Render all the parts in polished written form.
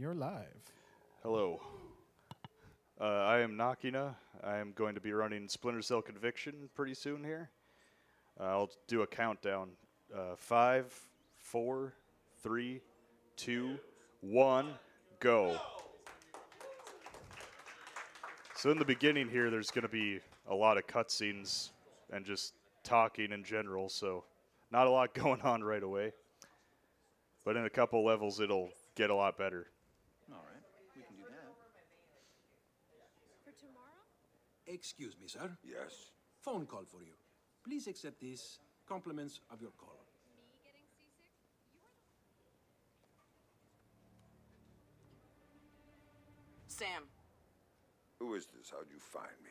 you're live. Hello. I am Nakina. I am going to be running Splinter Cell Conviction pretty soon here. I'll do a countdown. 5, 4, 3, 2, 1, go. So in the beginning here, there's going to be a lot of cutscenes and just talking in general, so not a lot going on right away. But in a couple levels, it'll get a lot better. All right, we can do that. For tomorrow? Excuse me, sir. Yes? Phone call for you. Please accept this. Compliments of your call. Me getting seasick? Sam, Who is this? How'd you find me?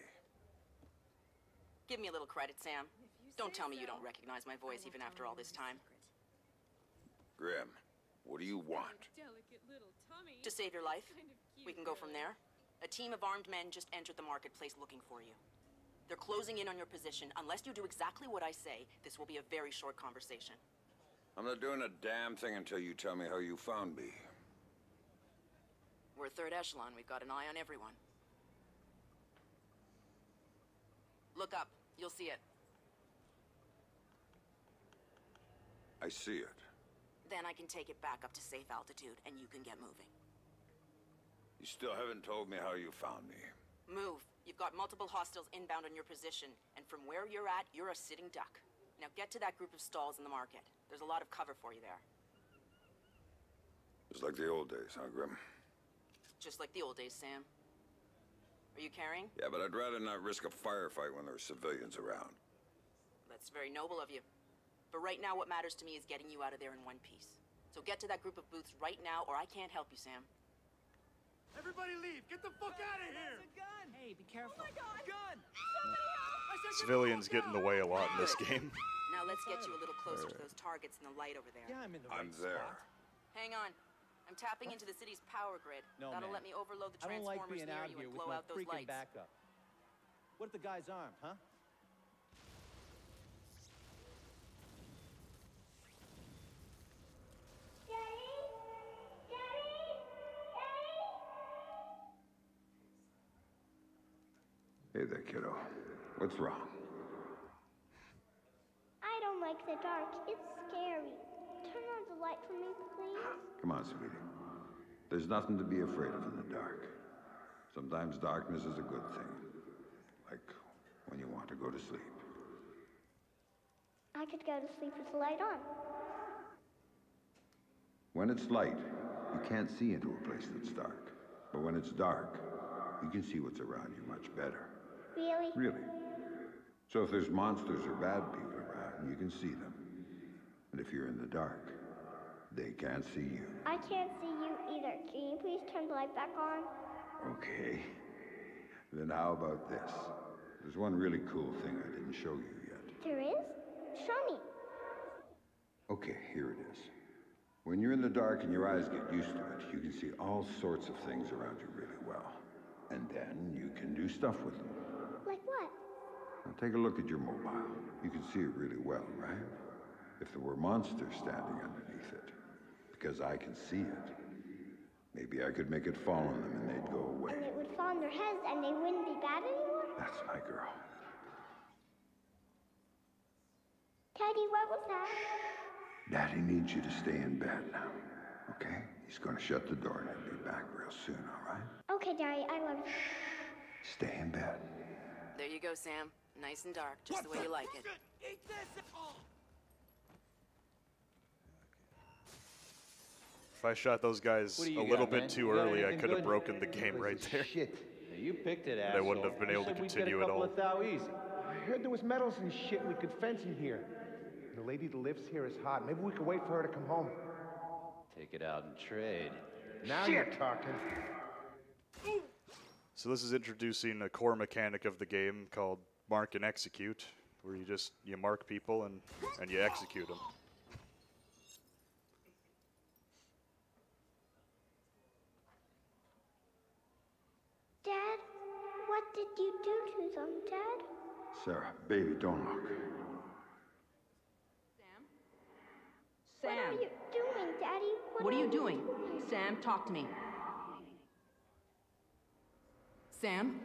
give me a little credit, Sam. If you Don't say tell me you so, don't recognize my voice even after all this time. Grim, what do you want? Delicate little tummy. To save your life, Kind of cute, we can go from really. there. A team of armed men just entered the marketplace looking for you. They're closing in on your position. Unless you do exactly what I say, this will be a very short conversation. I'm not doing a damn thing until you tell me how you found me. We're third echelon. We've got an eye on everyone. Look up. You'll see it. I see it. Then I can take it back up to safe altitude, and you can get moving. You still haven't told me how you found me. Move. You've got multiple hostiles inbound on your position, and from where you're at, you're a sitting duck. Now get to that group of stalls in the market. There's a lot of cover for you there. It's like the old days, huh, Grim? Just like the old days, Sam. Are you carrying? Yeah, but I'd rather not risk a firefight when there are civilians around. That's very noble of you. But right now, what matters to me is getting you out of there in one piece. So get to that group of booths right now, or I can't help you, Sam. Everybody leave! Get the fuck out of here! There's a gun! Hey, be careful. Oh my God! Gun! Somebody help! Civilians get in the way a lot in this game. Now let's get you a little closer to those targets in the light over there. Yeah, I'm in the right I'm there. spot. Hang on. I'm tapping into the city's power grid. No, That'll man. let me overload the I don't like transformers being near out you here and with blow no out those freaking lights. backup. What if the guy's armed, huh? Hey there, kiddo. What's wrong? I don't like the dark. It's scary. Turn on the light for me, please. Come on, sweetie. There's nothing to be afraid of in the dark. Sometimes darkness is a good thing. Like when you want to go to sleep. I could go to sleep with the light on. When it's light, you can't see into a place that's dark. But when it's dark, you can see what's around you much better. Really? Really. So if there's monsters or bad people around, you can see them. And if you're in the dark, they can't see you. I can't see you either. Can you please turn the light back on? Okay. Then how about this? There's one really cool thing I didn't show you yet. There is? Show me. Okay, here it is. When you're in the dark and your eyes get used to it, you can see all sorts of things around you really well. And then you can do stuff with them. Like what? Now take a look at your mobile. You can see it really well, right? If there were monsters standing underneath it, because I can see it, maybe I could make it fall on them and they'd go away. And it would fall on their heads and they wouldn't be bad anymore? That's my girl. Daddy, what was that? Daddy needs you to stay in bed now, okay? He's gonna shut the door and he'll be back real soon, all right? Okay, Daddy, I love you. Stay in bed. There you go, Sam. Nice and dark, just the way you like it. Eat this! Oh. If I shot those guys What do a you little got, bit man? too You got early, I anything could have good? broken the game right there. Shit. You picked it, And asshole. I wouldn't have been able to said we'd get continue a at couple all. of thou easy. I heard there was metals and shit we could fence in here. The lady that lives here is hot. Maybe we could wait for her to come home. Take it out and trade. Now you're talking. So this is introducing a core mechanic of the game called mark and execute, where you mark people and you execute them. Dad, what did you do to them, Dad? Sarah, baby, don't look. What are you doing, Daddy? What are you doing? Sam, talk to me. Sam?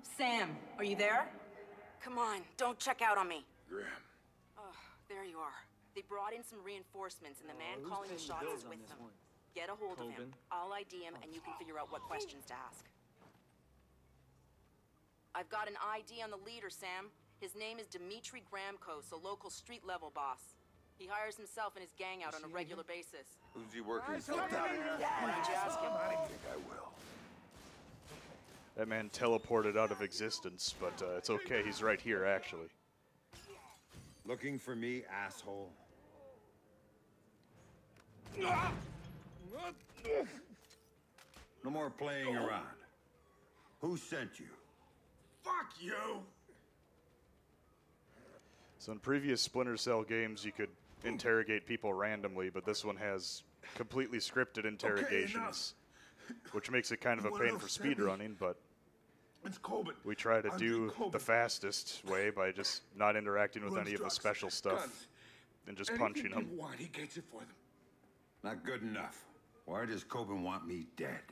Sam, are you there? Come on, don't check out on me. Graham. Oh, there you are. They brought in some reinforcements, and the man calling the shots is with them. Get a hold of him. I'll ID him, and you can figure out what questions to ask. I've got an ID on the leader, Sam. His name is Dimitri Gramkos, a local street-level boss. He hires himself and his gang out on a regular basis. Who's he working with? Why did you ask him? I think I will. That man teleported out of existence, but it's okay. He's right here, actually. Looking for me, asshole? No more playing around. Who sent you? Fuck you! So in previous Splinter Cell games, you could interrogate people randomly, but this one has completely scripted interrogations, which makes it kind of a pain for speedrunning, but we try to do the fastest way by just not interacting with any of the special stuff and just punching them. He gets it for them. Not good enough. Why does Coben want me dead?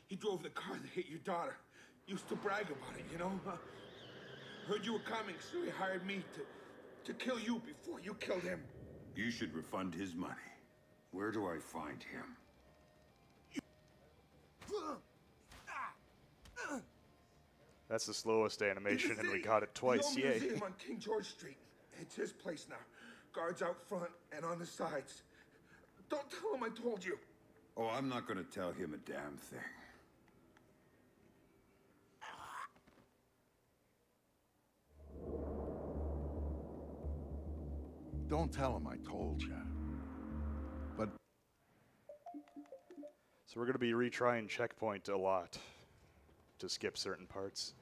He drove the car that hit your daughter. Used to brag about it, you know? Heard you were coming, so he hired me to kill you before you killed him. You should refund his money. Where do I find him? That's the slowest animation, and we got it twice, The yay. old museum on King George Street. It's his place now. Guards out front and on the sides. Don't tell him I told you. Oh, I'm not gonna tell him a damn thing. Don't tell him I told you. But So we're going to be retrying Checkpoint a lot to skip certain parts.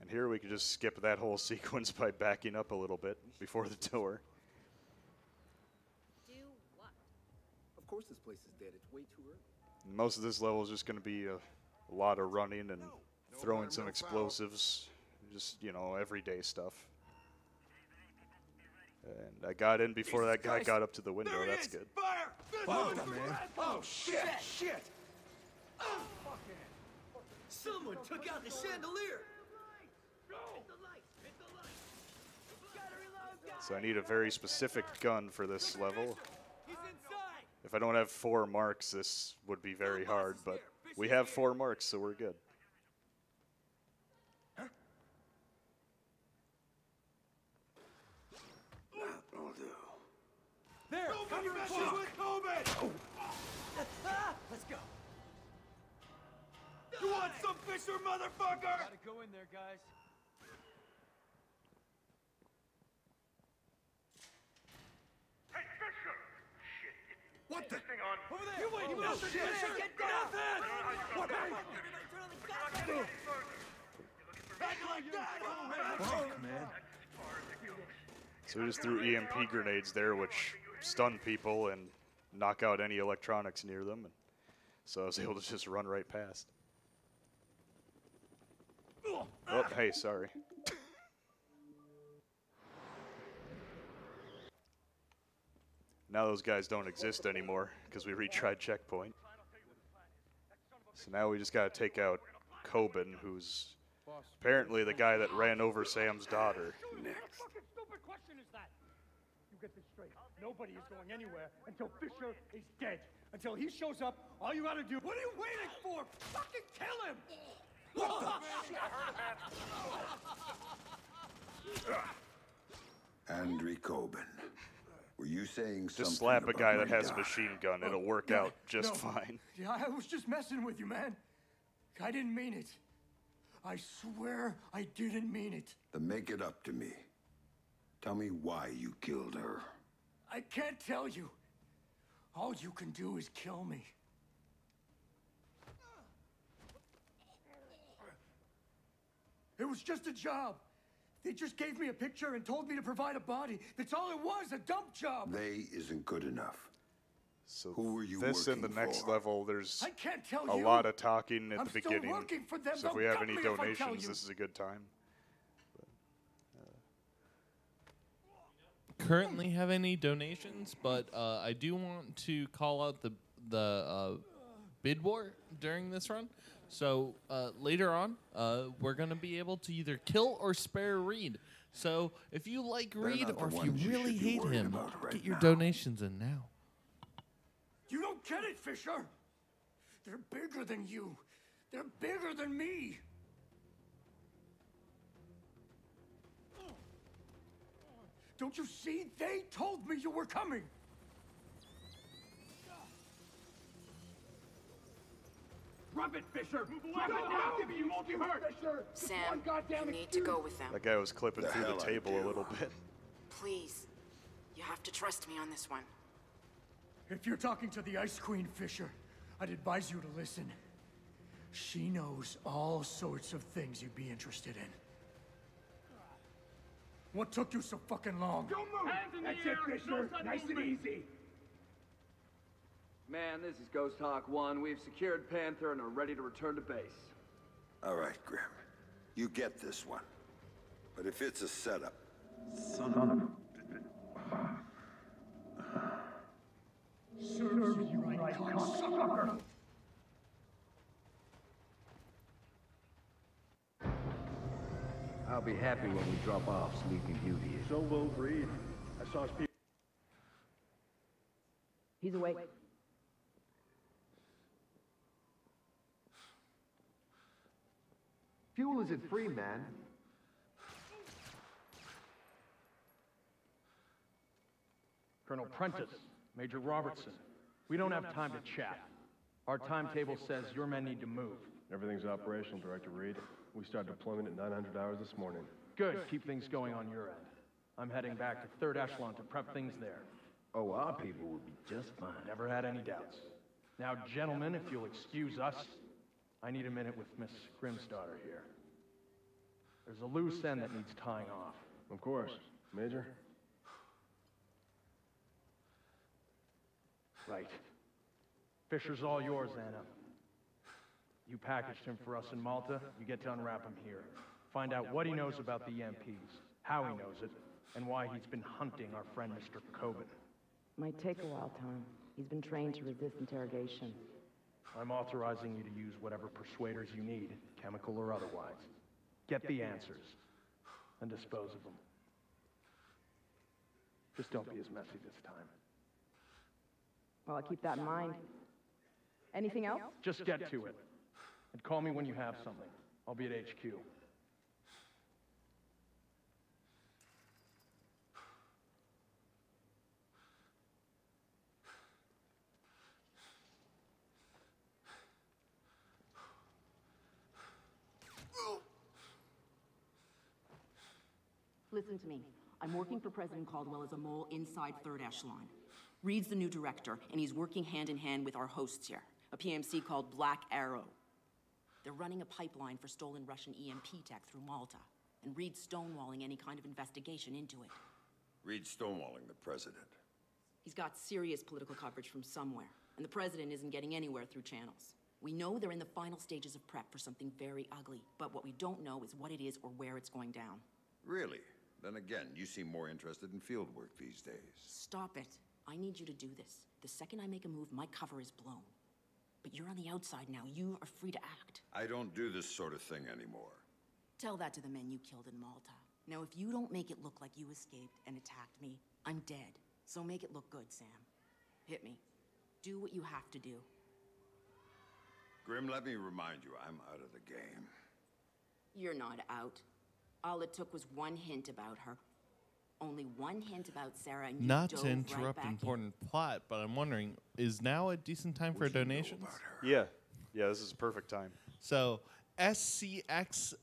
And here we could just skip that whole sequence by backing up a little bit before the door. Do what? Of course this place is dead. It's way too early. And most of this level is just going to be a lot of running and throwing some explosives. Just, you know, everyday stuff. And I got in before that guy got up to the window. That's good. Fire! fuck, man. Oh, shit! Shit! Someone took out the chandelier! So I need a very specific gun for this level. If I don't have 4 marks, this would be very hard, but we have 4 marks, so we're good. That'll do. There! Nobody messes with Coben! Let's go! You want some Fisher, motherfucker? Gotta go in there, guys. Hey, Fisher! Shit. What the? Hang on. Over there! You ain't Oh, nothing, shit. Fisher! Get down! What? Fuck, man. So we just threw EMP grenades there, which stun people and knock out any electronics near them. And so I was able to just run right past. Oh, hey, sorry. Now those guys don't exist anymore because we retried Checkpoint. So now we just got to take out Coben, who's apparently the guy that ran over Sam's daughter. What fucking stupid question is that? You get this straight. Nobody is going anywhere until Fisher is dead. Until he shows up, all you gotta do. What are you waiting for? Fucking kill him! Andrew Coben. Were you saying something Just slap a guy about that my has a daughter? machine gun. It'll work out just fine. Yeah, I was just messing with you, man. I didn't mean it. I swear I didn't mean it. Then make it up to me. Tell me why you killed her. I can't tell you. All you can do is kill me. It was just a job. They just gave me a picture and told me to provide a body. That's all it was, a dump job. They isn't good enough. So Who were you this and the working next for? level, there's I can't tell a you. lot of talking at I'm the still beginning. working for them. So if They'll we have gut any me if I tell donations, you. this is a good time. currently have any donations, but I do want to call out the bid war during this run. So later on, we're going to be able to either kill or spare Reed. So if you like Reed or if you really hate him, get your donations in now. You don't get it, Fisher! They're bigger than you. They're bigger than me. Don't you see? They told me you were coming. Drop it, Fisher! Drop it now! You won't be hurt! Fisher! Sam, you need to go with them. That guy was clipping through the table a little bit. Please. You have to trust me on this one. If you're talking to the Ice Queen, Fisher, I'd advise you to listen. She knows all sorts of things you'd be interested in. What took you so fucking long? Don't move! That's it, Fisher. Nice and easy. Man, this is Ghost Hawk 1. We've secured Panther and are ready to return to base. All right, Grim. You get this one. But if it's a setup... Son of a... Serve you right, cocksucker! I'll be happy when we drop off Sleeping Beauty. So will Reed. I saw his people. He's awake. Fuel isn't free, man. Colonel Prentice, Major Robertson, we don't have time to chat. Our timetable says your men need to move. Everything's operational, Director Reed. We start deployment at 900 hours this morning. Good. Keep things going on your end. I'm heading back to 3rd Echelon to prep things there. Oh, our people will be just fine. Never had any doubts. Now, gentlemen, if you'll excuse us, I need a minute with Miss Grimstarter here. There's a loose end that needs tying off. Of course. Major? Right. Fisher's all yours, Anna. You packaged him for us in Malta, you get to unwrap him here. Find out what he knows about the EMPs, how he knows it, and why he's been hunting our friend Mr. Coben. Might take a while, Tom. He's been trained to resist interrogation. I'm authorizing you to use whatever persuaders you need, chemical or otherwise. Get the answers, and dispose of them. Just don't be as messy this time. Well, I'll keep that in mind. Anything else? Just get to it. And call me when you have something. I'll be at HQ. Listen to me. I'm working for President Caldwell as a mole inside 3rd Echelon. Reed's the new director, and he's working hand in hand with our hosts here, a PMC called Black Arrow. They're running a pipeline for stolen Russian EMP tech through Malta, and Reed's stonewalling any kind of investigation into it. Reed's stonewalling the president. He's got serious political coverage from somewhere, and the president isn't getting anywhere through channels. We know they're in the final stages of prep for something very ugly, but what we don't know is what it is or where it's going down. Really? Then again, you seem more interested in field work these days. Stop it. I need you to do this. The second I make a move, my cover is blown. But you're on the outside now. You are free to act. I don't do this sort of thing anymore. Tell that to the men you killed in Malta. Now, if you don't make it look like you escaped and attacked me, I'm dead. So make it look good, Sam. Hit me. Do what you have to do. Grim, let me remind you, I'm out of the game. You're not out. All it took was one hint about her. Only one hint about Sarah, and you Not dove to interrupt right back important plot, but I'm wondering, is now a decent time for donations? Yeah. Yeah, this is a perfect time. So, SCXCR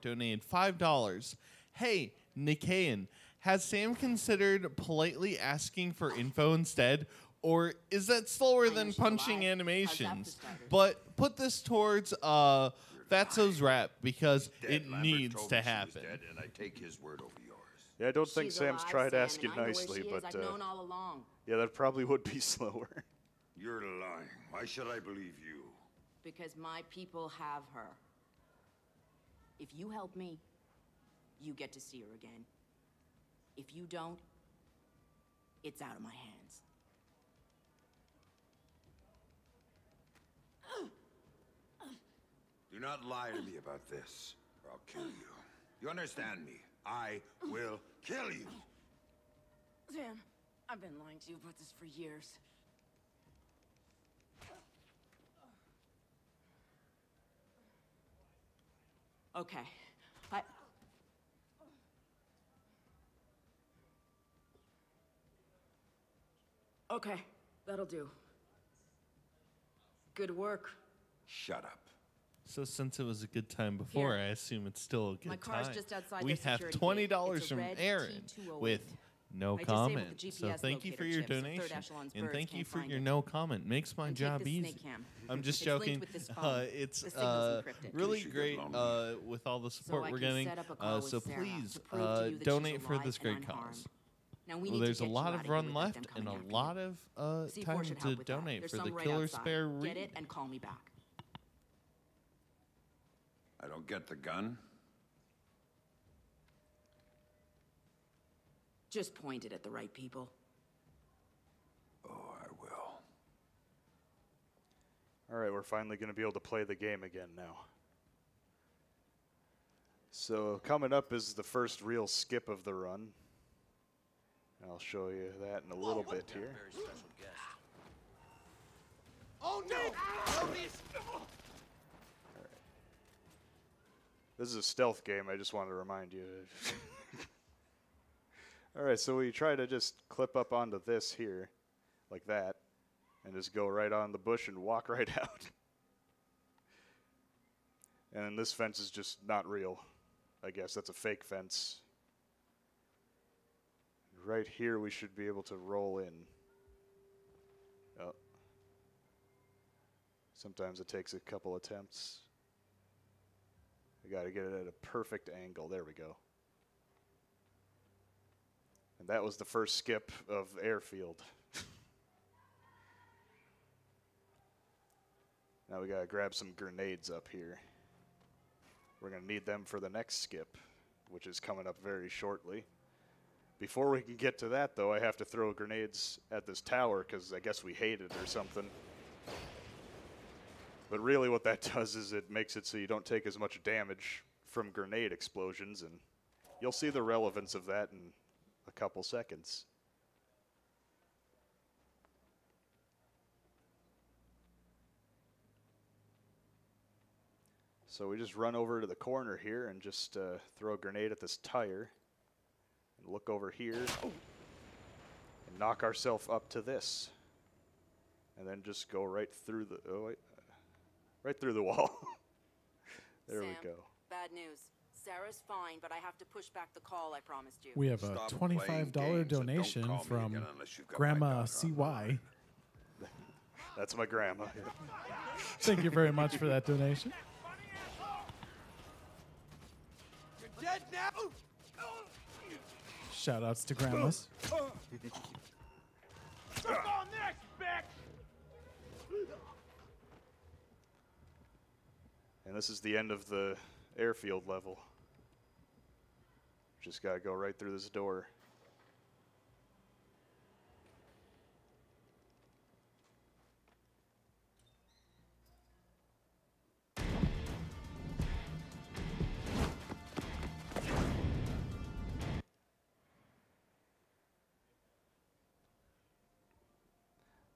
donated $5. Hey, Nikayan, has Sam considered politely asking for info instead? Or is that slower than punching animations? But put this towards Fatso's rap, because it needs to happen. Dead, and I take his word over yours. Yeah, I don't think She's Sam's alive, tried Sam, asking and I know where nicely, she is. but I've known all along. yeah, that probably would be slower. You're lying. Why should I believe you? Because my people have her. If you help me, you get to see her again. If you don't, it's out of my hands. Do not lie to me about this, or I'll kill you. You understand me? I will kill you. Sam, I've been lying to you about this for years. Okay, Okay, that'll do. Good work. Shut up. So since it was a good time before, Here. I assume it's still a good My car's time. just outside We the have security gate. $20 It's a from red Aaron T208. with no I comment. disabled the So GPS thank you for locator your chip so third donation. echelon's And birds thank you can't for find your it. no comment. Makes my And take job this easy. snake cam. I'm just It's linked joking. with this phone. It's The signal's encrypted. really You should great get lonely. with all the support I we're can getting. set up a call So with Sarah please to prove to you that donate she's for alive this and great unharmed. cause. Now we Well, need there's to a get lot you of out of here run without them left and coming a after lot you. of C4 time should to help with that. donate There's for the some right killer outside. spare Get read. it and call me back. I don't get the gun. Just point it at the right people. Oh, I will. All right, we're finally going to be able to play the game again now. So coming up is the first real skip of the run. I'll show you that in a little bit here. Oh no! This is a stealth game, I just wanted to remind you. Alright, so we try to just clip up onto this here, like that, and just go right on the bush and walk right out. And this fence is just not real. I guess that's a fake fence. Right here we should be able to roll in. Oh. Sometimes it takes a couple attempts. We got to get it at a perfect angle. There we go. And that was the first skip of airfield. Now we got to grab some grenades up here. We're going to need them for the next skip, which is coming up very shortly. Before we can get to that, though, I have to throw grenades at this tower because I guess we hate it or something. But really what that does is it makes it so you don't take as much damage from grenade explosions, and you'll see the relevance of that in a couple seconds. So we just run over to the corner here and just throw a grenade at this tire. And look over here and knock ourselves up to this. And then just go right through the, right through the wall. There Sam, we go. Bad news. Sarah's fine, but I have to push back the call I promised you. We have a $25 donation from Grandma CY. That's my grandma. Thank you very much for that donation. You're dead now? Shout outs to grandmas. Who's on next, bitch? And this is the end of the airfield level. Just gotta go right through this door.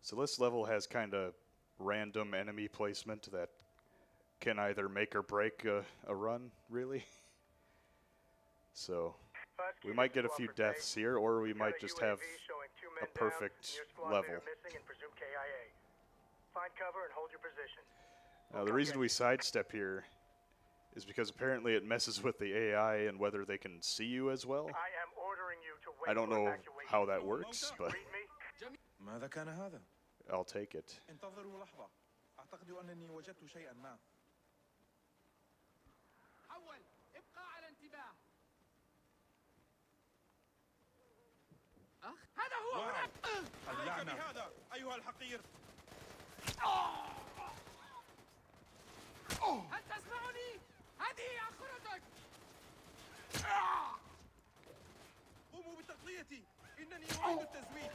So this level has kind of random enemy placement that can either make or break a run, really. So we might get a few deaths here, or we might just have a perfect level. Find cover and hold your position. Now the reason we sidestep here is because apparently it messes with the AI and whether they can see you as well. I am ordering you to wait. I don't know how that works, but ماذا كان هذا؟ I'll take it. انتظروا لحظة. أعتقد أنني وجدت شيئا ما. حول ابقى على انتباه. هذا هو هناك. عليك بهذا أيها الحقير. هل تسمعني؟ هذه آخرتك. قوموا بتغطيتي. إنني أعيد التزويد.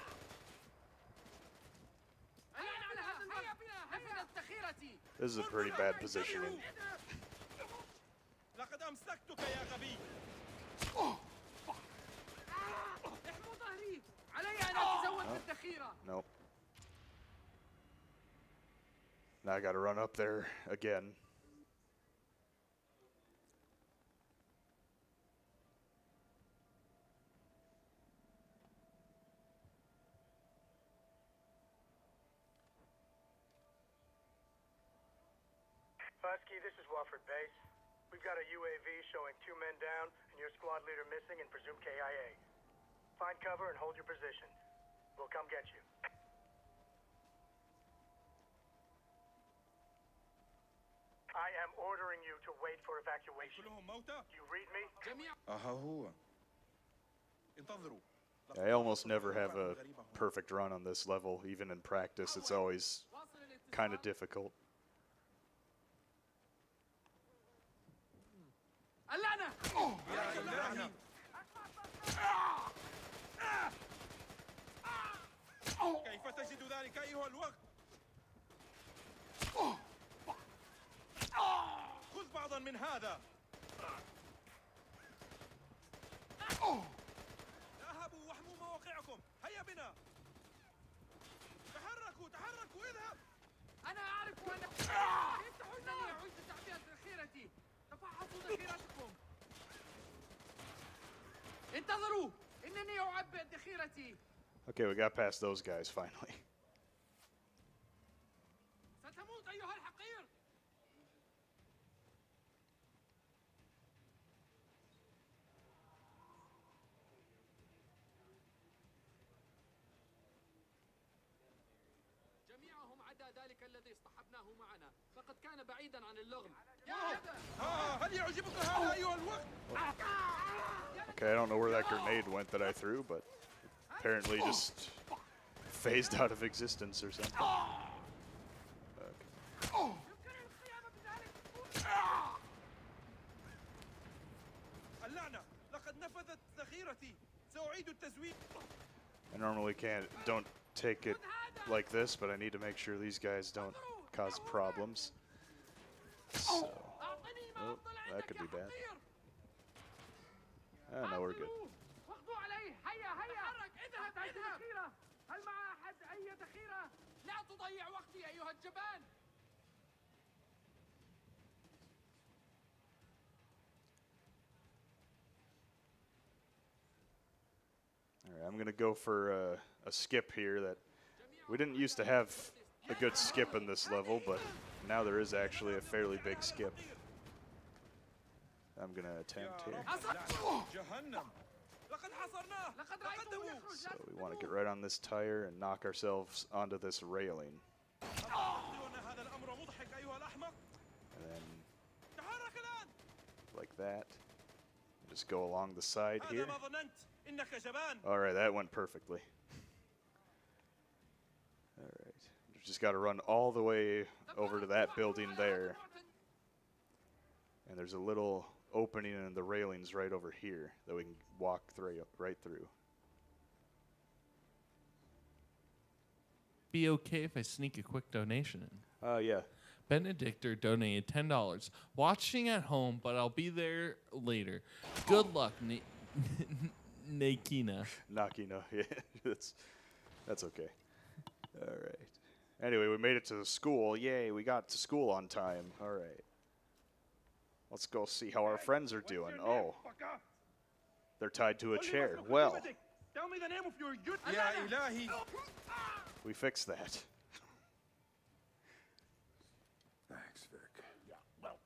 هيا بنا حفظت ذخيرتي. This is a pretty bad positioning. لقد أمسكتك يا غبي. احموا ظهري. علي أن أتزود بالذخيرة. Nope. Now I gotta run up there again. Husky, this is Wofford Base. We've got a UAV showing 2 men down and your squad leader missing and presumed KIA. Find cover and hold your position. We'll come get you. I am ordering you to wait for evacuation. كلهم موتى؟ Do you read me? ها هو. انتظروا. I almost never have a perfect run on this level, even in practice. It's always kind of difficult. اللعنة. يا إلهي. كيف تجد ذلك أيها الوقت؟ خذ بعضا من هذا. ذهبوا واحموا مواقعكم. هيا بنا. تحركوا تحركوا اذهب. أنا أعرف أن افتحوا إنني أعيد تعبئة ذخيرتي. تفحصوا ذخيرتكم. انتظروا إنني أعبئ ذخيرتي. Okay, we got past those guys finally. ستموت أيها الحقير. جميعهم عدا ذلك الذي اصطحبناه معنا، فقد كان بعيدا عن اللغم. هل يعجبك هذا أيها الوقت؟ Okay, I don't know where that grenade went that I threw, but apparently just phased out of existence or something. Okay. اللعنة، لقد نفذت ذخيرتي. سأعيد التزويد. I normally don't take it like this, but I need to make sure these guys don't cause problems. So, oh, that could be bad. Oh, no, we're good. واخذوا عليه. هيا هيا. اذهب اذهب. هل مع أحد أي ذخيرة؟ لا تضيع وقتي أيها الجبان. All right, I'm going to go for a skip here. That we didn't used to have a good skip in this level, but now there is actually a fairly big skip. I'm going to attempt here. So we want to get right on this tire and knock ourselves onto this railing. And then like that. Just go along the side here. All right, that went perfectly. All right, just got to run all the way over to that building there. And there's a little opening in the railings right over here that we can walk right through. Be okay if I sneak a quick donation in? Yeah. Benedictor donated $10. Watching at home, but I'll be there later. Good luck, Nakina. Nakina, yeah, that's okay. All right. Anyway, we made it to the school. Yay, we got to school on time. All right. Let's go see how our friends are doing. Oh, they're tied to a chair. Well, tell me the name of your unit. Ya Ilahi. We fixed that. Thanks, Vic. Yeah, well,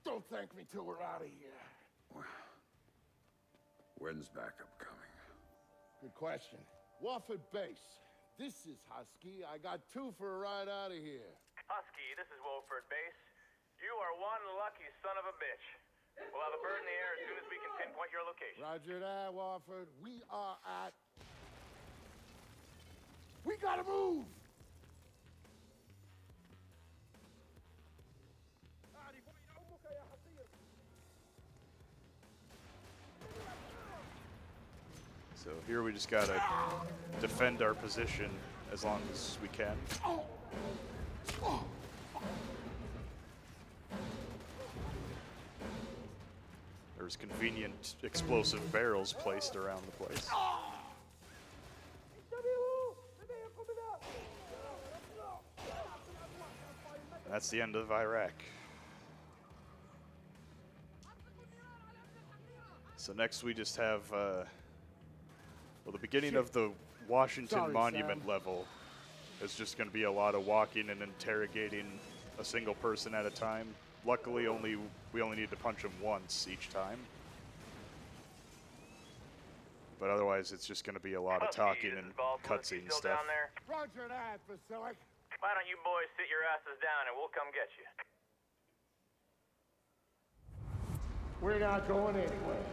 don't thank me till we're out of here. When's backup coming? Good question. Wofford Base. This is Husky. I got 2 for a ride out of here. Husky, this is Wofford Base. You are one lucky son of a bitch. We'll have a bird in the air as soon as we can pinpoint your location. Roger that, Wofford. We are at... We gotta move! So here we just gotta defend our position as long as we can. There's convenient explosive barrels placed around the place. And that's the end of Iraq. So next we just have, well, the beginning of the Washington Monument level is just going to be a lot of walking and interrogating a single person at a time. Luckily, we only need to punch him once each time. But otherwise, it's just going to be a lot of talking and cutscene stuff. Roger that, Vasilic. Why don't you boys sit your asses down and we'll come get you? We're not going anywhere.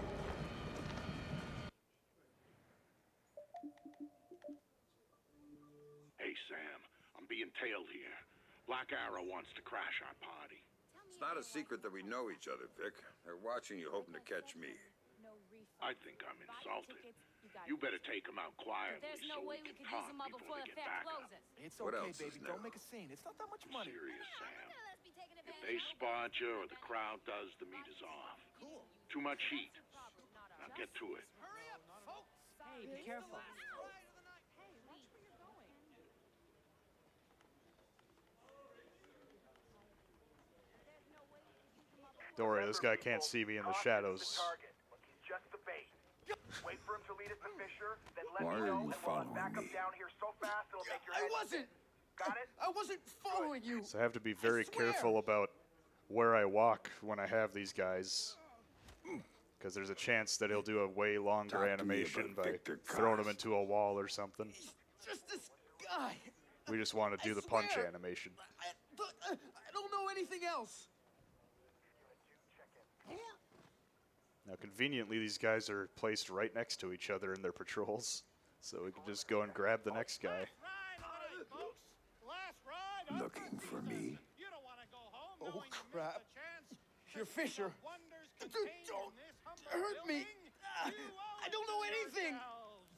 Hey, Sam, I'm being tailed here. Black Arrow wants to crash our party. It's not a secret that we know each other, Vic. They're watching you, hoping to catch me. I think I'm insulted. You better take them out quietly so we can talk before they get back up. It's What okay, else baby. is new? Don't make a scene. It's not that much money. Serious, Sam. If they spot you or the crowd does, the meat is off. Too much heat. Now get to it. Hey, be careful. Don't worry, this guy can't see me in the shadows. Just the bait. Wait for him to lead us to Fisher, then let Why me are know, you and we'll following back up me? down here so fast it'll make your head wasn't. Got it? I wasn't following you. So I have to be very careful about where I walk when I have these guys. Because there's a chance that he'll do a way longer Talk to me animation about by Victor throwing him Cost. into a wall or something. Just this guy. We just want to do the punch swear. animation. I don't know anything else. Now, conveniently, these guys are placed right next to each other in their patrols, so we can just go and grab the next guy. Looking for me? Oh, crap. You're Fisher. Dude, don't hurt me. I don't know anything.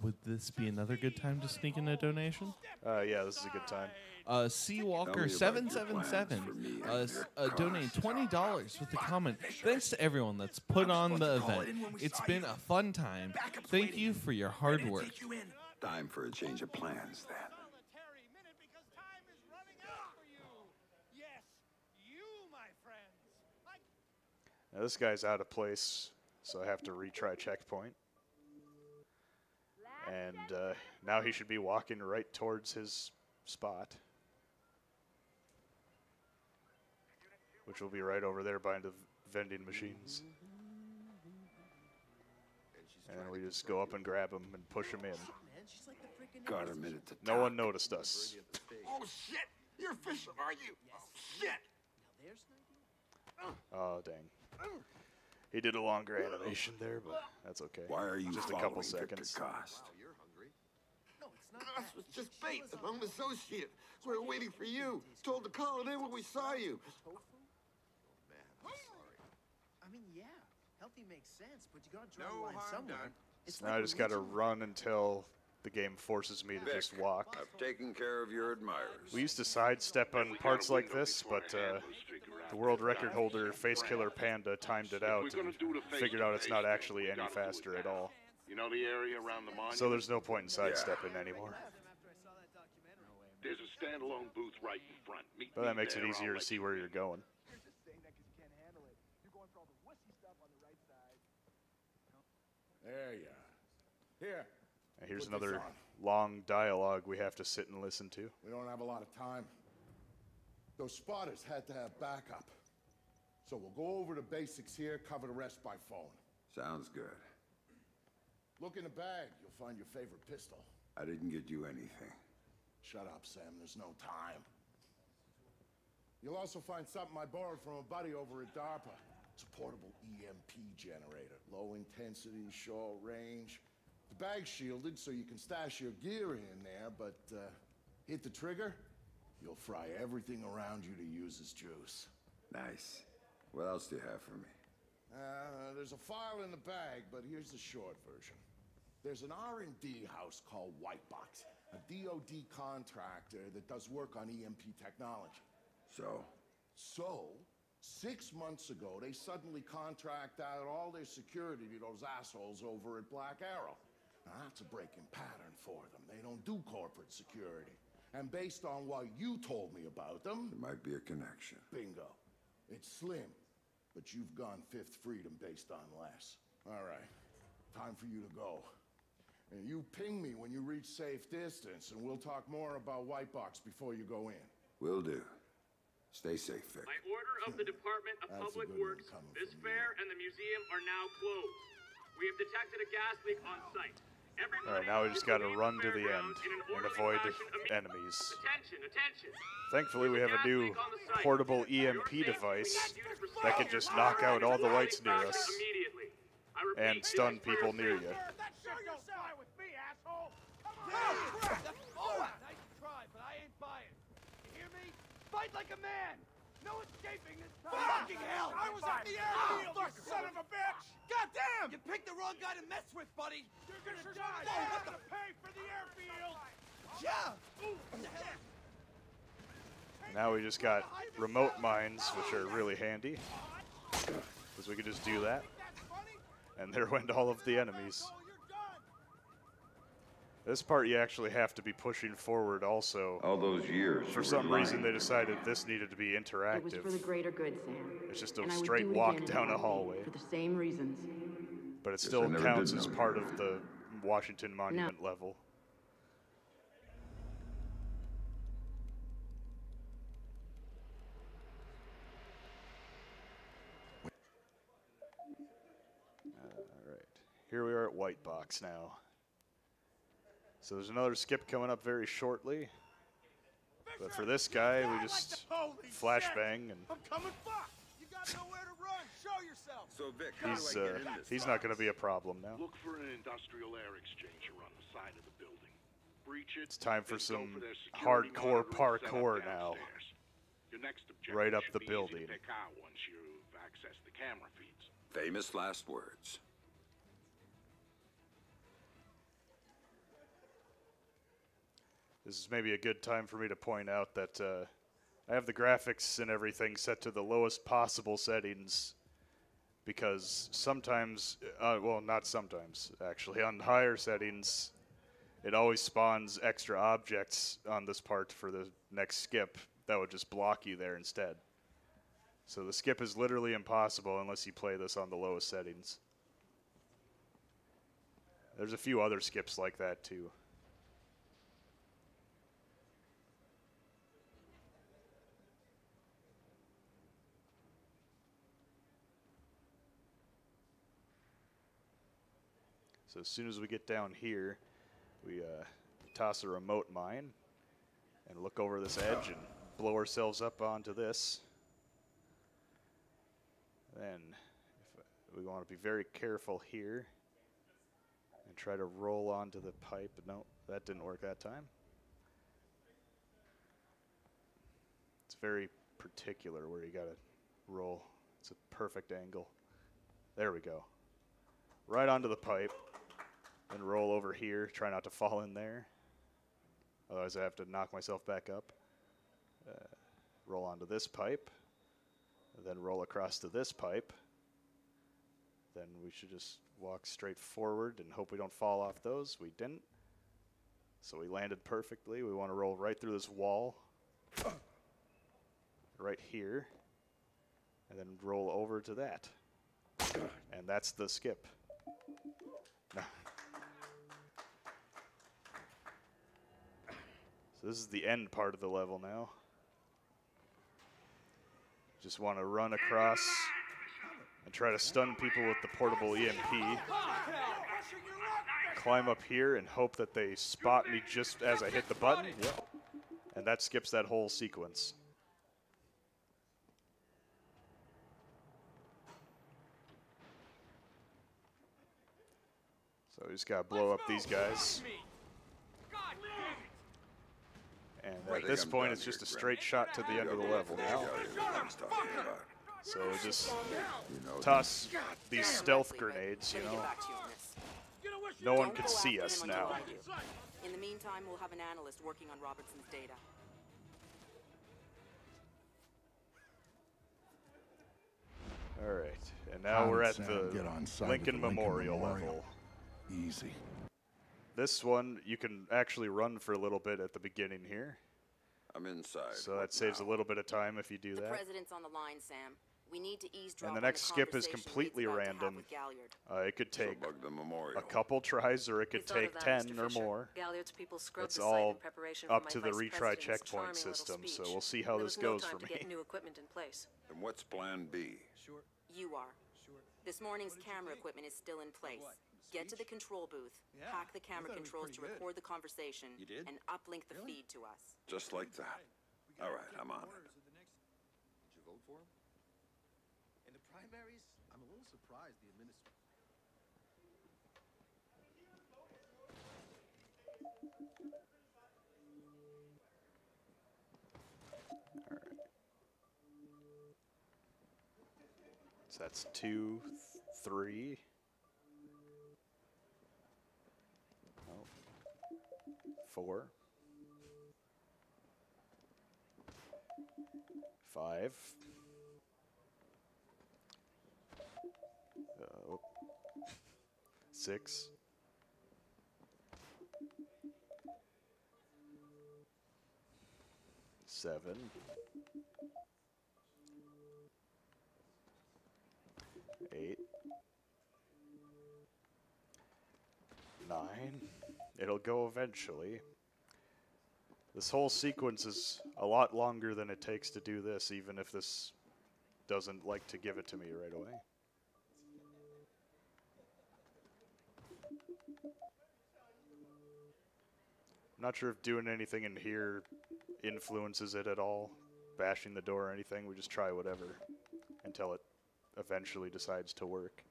Would this be another good time to sneak in a donation? Yeah, this is a good time. Seawalker777 donate $20 with a comment. Thanks to everyone that's put on the event. It's been a fun time. Thank you for your hard work. Time for a change of plans, then. Now, this guy's out of place, so I have to retry checkpoint. And now he should be walking right towards his spot, which will be right over there by the vending machines. And we just go up and grab him and push him in. Got a minute to No one noticed us. Oh, shit! You're Fisher, are you? Shit! Oh, dang. He did a longer animation there, but that's okay. Why are you just a following couple seconds? Victor Cost? Gosh, was just bait. I'm an associate. We were waiting for you. Told to call it in when we saw you. I mean, yeah, healthy makes sense, but you gotta draw the line somewhere. So now I just gotta run until the game forces me to Vic, just walk. I've taken care of your admirers. We used to sidestep on parts like this, but the world record holder, Face Killer Panda, timed it out and figured out it's not actually any faster at all. You know the area around the monument? So there's no point in sidestepping anymore. There's a standalone booth right in front. Meet But me that makes it there, easier I'll to let see you where in. you're going. There you are. Here. And here's put this another on. long dialogue we have to sit and listen to. We don't have a lot of time. Those spotters had to have backup. So we'll go over the basics here, cover the rest by phone. Sounds good. Look in the bag. You'll find your favorite pistol. I didn't get you anything. Shut up, Sam. There's no time. You'll also find something I borrowed from a buddy over at DARPA. It's a portable EMP generator. Low intensity, short range. The bag's shielded so you can stash your gear in there, but hit the trigger, you'll fry everything around you to use as juice. Nice. What else do you have for me? There's a file in the bag, but here's the short version. There's an R&D house called Whitebox, a DoD contractor that does work on EMP technology. So? So, 6 months ago, they suddenly contract out all their security to those assholes over at Black Arrow. Now, that's a breaking pattern for them. They don't do corporate security. And based on what you told me about them... There might be a connection. Bingo. It's slim, but you've gone Fifth Freedom based on less. All right, time for you to go. And you ping me when you reach safe distance, and we'll talk more about Whitebox before you go in. Will do. Stay safe, Vic. By order of the Department of Public Works, this fair and the museum are now closed. We have detected a gas leak on site. Alright, now we just gotta run to the end and avoid enemies. Attention. Thankfully, we have a new portable EMP device that can just knock out all the lights near us and stun people near you. Nice try, but I ain't buying. You hear me? Fight like a man. No escaping this time. Fucking hell! I was at the airfield, you son of a bitch! Goddamn! You picked the wrong guy to mess with, buddy. You're gonna die! I'll have to pay for the airfield! Yeah! Now we just got remote mines, which are really handy, because we can just do that. And there went all of the enemies. This part you actually have to be pushing forward also. All those years. For some reason they decided this needed to be interactive. It was for the greater good, Sam. It's just a straight walk down a hallway. For the same reasons. But it still counts as part of the Washington Monument level. Alright. Here we are at Whitebox now. So there's another skip coming up very shortly. But for this guy, we just flashbang and I'm coming fuck! You got nowhere to run! Show yourself! So Vic, how do I get in this? he's not going to be a problem now. Look for an industrial air exchanger on the side of the building. Breach it. It's time for then some go for their security hardcore monitor and set up parkour now. downstairs. Your next objective Right up should the be easy to building. pick out once you've accessed the camera feeds. Famous last words. This is maybe a good time for me to point out that I have the graphics and everything set to the lowest possible settings because sometimes, well, not sometimes, actually, on higher settings, it always spawns extra objects on this part for the next skip that would just block you there instead. So the skip is literally impossible unless you play this on the lowest settings. There's a few other skips like that too. So as soon as we get down here, we toss a remote mine and look over this edge and blow ourselves up onto this. Then we want to be very careful here and try to roll onto the pipe. No, that didn't work that time. It's very particular where you got to roll. It's a perfect angle. There we go. Right onto the pipe. And roll over here. Try not to fall in there. Otherwise I have to knock myself back up. Roll onto this pipe. And then roll across to this pipe. Then we should just walk straight forward and hope we don't fall off those. We didn't. So we landed perfectly. We want to roll right through this wall. Right here. And then roll over to that. And that's the skip. So this is the end part of the level now. Just want to run across and try to stun people with the portable EMP. Climb up here and hope that they spot me just as I hit the button. Yep. And that skips that whole sequence. So we just gotta blow up these guys. And at this point, it's just a straight shot to the end of the level now. So just toss these stealth grenades, you know. no one Don't can go see after us him now. until I do. In the meantime, we'll have an analyst working on Robertson's data. Alright, and now we're at Sam, the get on site Lincoln at the Lincoln Memorial Memorial. level. Easy. This one, you can actually run for a little bit at the beginning here. I'm inside. So that saves a little bit of time if you do The that. president's on the line, Sam. We need to eavesdrop And the on next skip is conversation completely Reed's about to have random. with Galliard. It could take bug the memorial. a couple tries, or it could thought of take that, 10 Mr. or Fisher. more. Galliard's people scrubbed It's the site all in preparation up for to my the vice retry president's checkpoint charming little system, so speech. we'll see how There this was no goes time for to me. get new equipment in place. And what's plan B? Sure. You are. Sure. This morning's camera equipment is still in place. Get to the control booth, Yeah, hack the I camera thought it was controls to pretty good. record the conversation, You did? and uplink the Really? feed to us. Just like that. All right, I'm on it. Did you vote for him? In the primaries, I'm a little surprised the administration. So that's 2, 3. Oh. 4. 5. Oh. 6. 7. 8. 9. It'll go eventually. This whole sequence is a lot longer than it takes to do this, even if this doesn't like to give it to me right away. I'm not sure if doing anything in here influences it at all. Bashing the door or anything, we just try whatever until it eventually decides to work.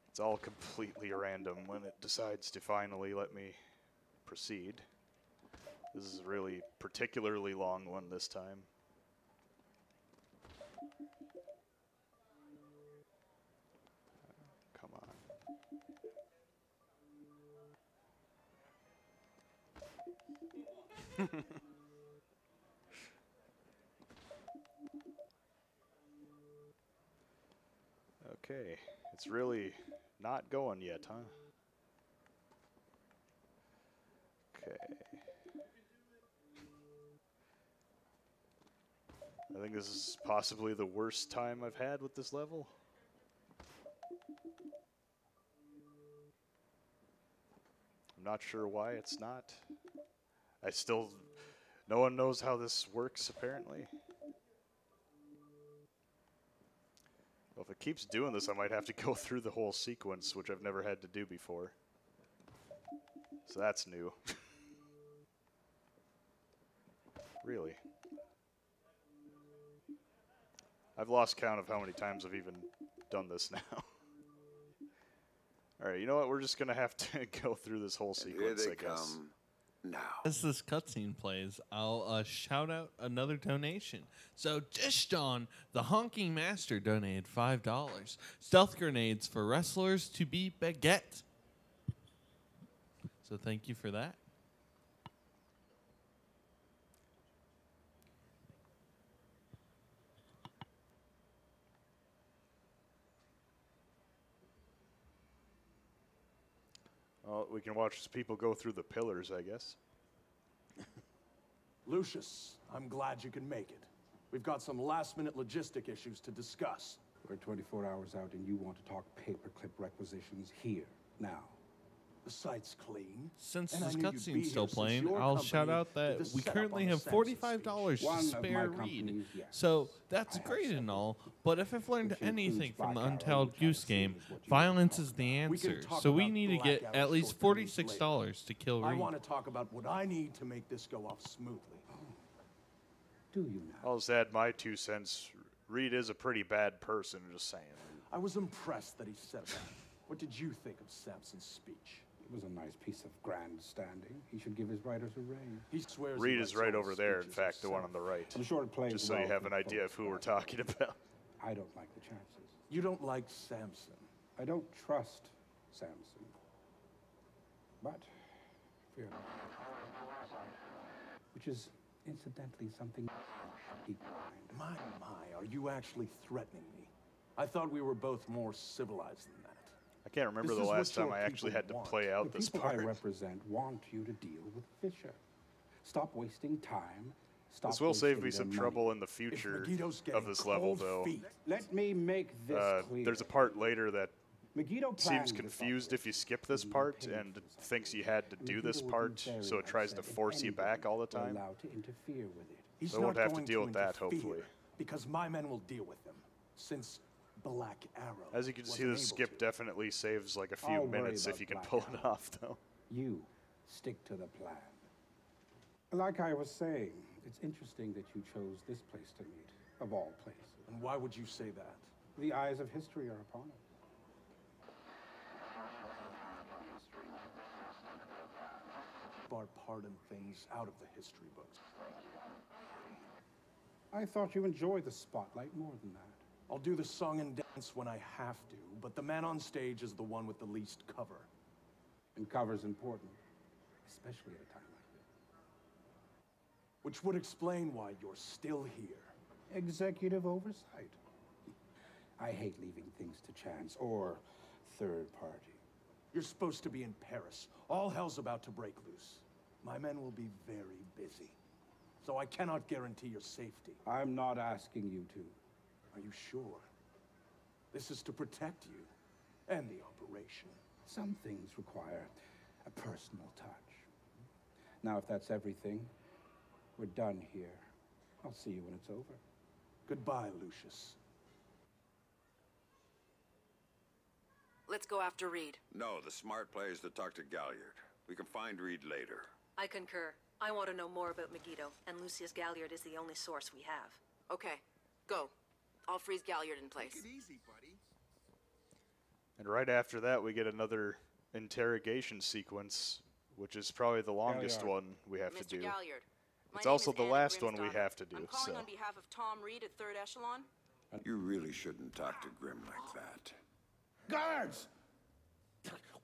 It's all completely random when it decides to finally let me proceed. This is a really particularly long one this time. Come on. Okay, it's really not going yet, huh? Okay. I think this is possibly the worst time I've had with this level. I'm not sure why it's not. No one knows how this works, apparently. Well, if it keeps doing this, I might have to go through the whole sequence, which I've never had to do before. So that's new. Really. I've lost count of how many times I've even done this now. Alright, you know what? We're just going to have to go through this whole sequence, I guess. Now. As this cutscene plays, I'll shout out another donation. So, Dishton, the Honking Master, donated $5. Stealth grenades for wrestlers to be baguette. So, thank you for that. Well, we can watch people go through the pillars, I guess. Lucius, I'm glad you can make it. We've got some last-minute logistic issues to discuss. We're 24 hours out and you want to talk paperclip requisitions here, now. The site's clean. Since and this I knew you'd be cutscene's still here playing, since your I'll shout company out that did the we setup currently on have the Samson $45 to One of spare my Reed. companies, yes. So that's I have great and several. all, but if I've learned Which includes anything from the Black Arrow, Untitled which I Goose assume game, is what you violence is the We can answer. talk So we about need to Black get Arrow's at least shortcomings $46 to kill I Reed. want to talk about what I need to make this go off smoothly. Do you now? I'll just add my 2 cents. Reed is a pretty bad person, just saying. I was impressed that he said that. What did you think of Samson's speech? It was a nice piece of grandstanding. He should give his writers a raise. He swears. Reed is right over there, in fact, the one on the right. I'm sure it plays Just so you well have with an idea of folks, who we're right? talking about. I don't like the chances. You don't like Samson. I don't trust Samson. But, fear not. Which is, incidentally, something deep behind. My, are you actually threatening me? I thought we were both more civilized than that. I can't remember the last time I actually had to play out this The part. people I represent want you to deal with Fisher. Stop wasting time. Stop This will save me wasting some their trouble money. in the future Megiddo's of this level, though. Let me make this clear. There's a part later that Megiddo seems planned confused if you skip this part and thinks you had to do this part, so it tries to force you back all the time. Allowed to interfere with it. He's So I won't not have to going deal with that, interfere, hopefully. because my men will deal with them. Since Black Arrow. As you can see, wasn't the able skip definitely saves like a few I'll worry minutes if about you can Black pull it Arrow. off, though. You stick to the plan. Like I was saying, it's interesting that you chose this place to meet, of all places. And why would you say that? The eyes of history are upon us. Bar pardon things out of the history books. I thought you enjoyed the spotlight more than that. I'll do the song and dance when I have to, but the man on stage is the one with the least cover. And cover's important, especially at a time like this. Which would explain why you're still here. Executive oversight. I hate leaving things to chance or third party. You're supposed to be in Paris. All hell's about to break loose. My men will be very busy, so I cannot guarantee your safety. I'm not asking you to. Are you sure? This is to protect you and the operation. Some things require a personal touch. Now, if that's everything, we're done here. I'll see you when it's over. Goodbye, Lucius. Let's go after Reed. No, the smart play is to talk to Galliard. We can find Reed later. I concur. I want to know more about Megiddo, and Lucius Galliard is the only source we have. Okay, go. I'll freeze Galliard in place. Take it easy, buddy. And right after that, we get another interrogation sequence, which is probably the longest Galliard. one we have to Mr. do. Galliard, my It's name also is the Anna last one we Grimsdottir. have to do. I'm calling So on behalf of Tom Reed at 3rd Echelon. You really shouldn't talk to Grim like that. Guards!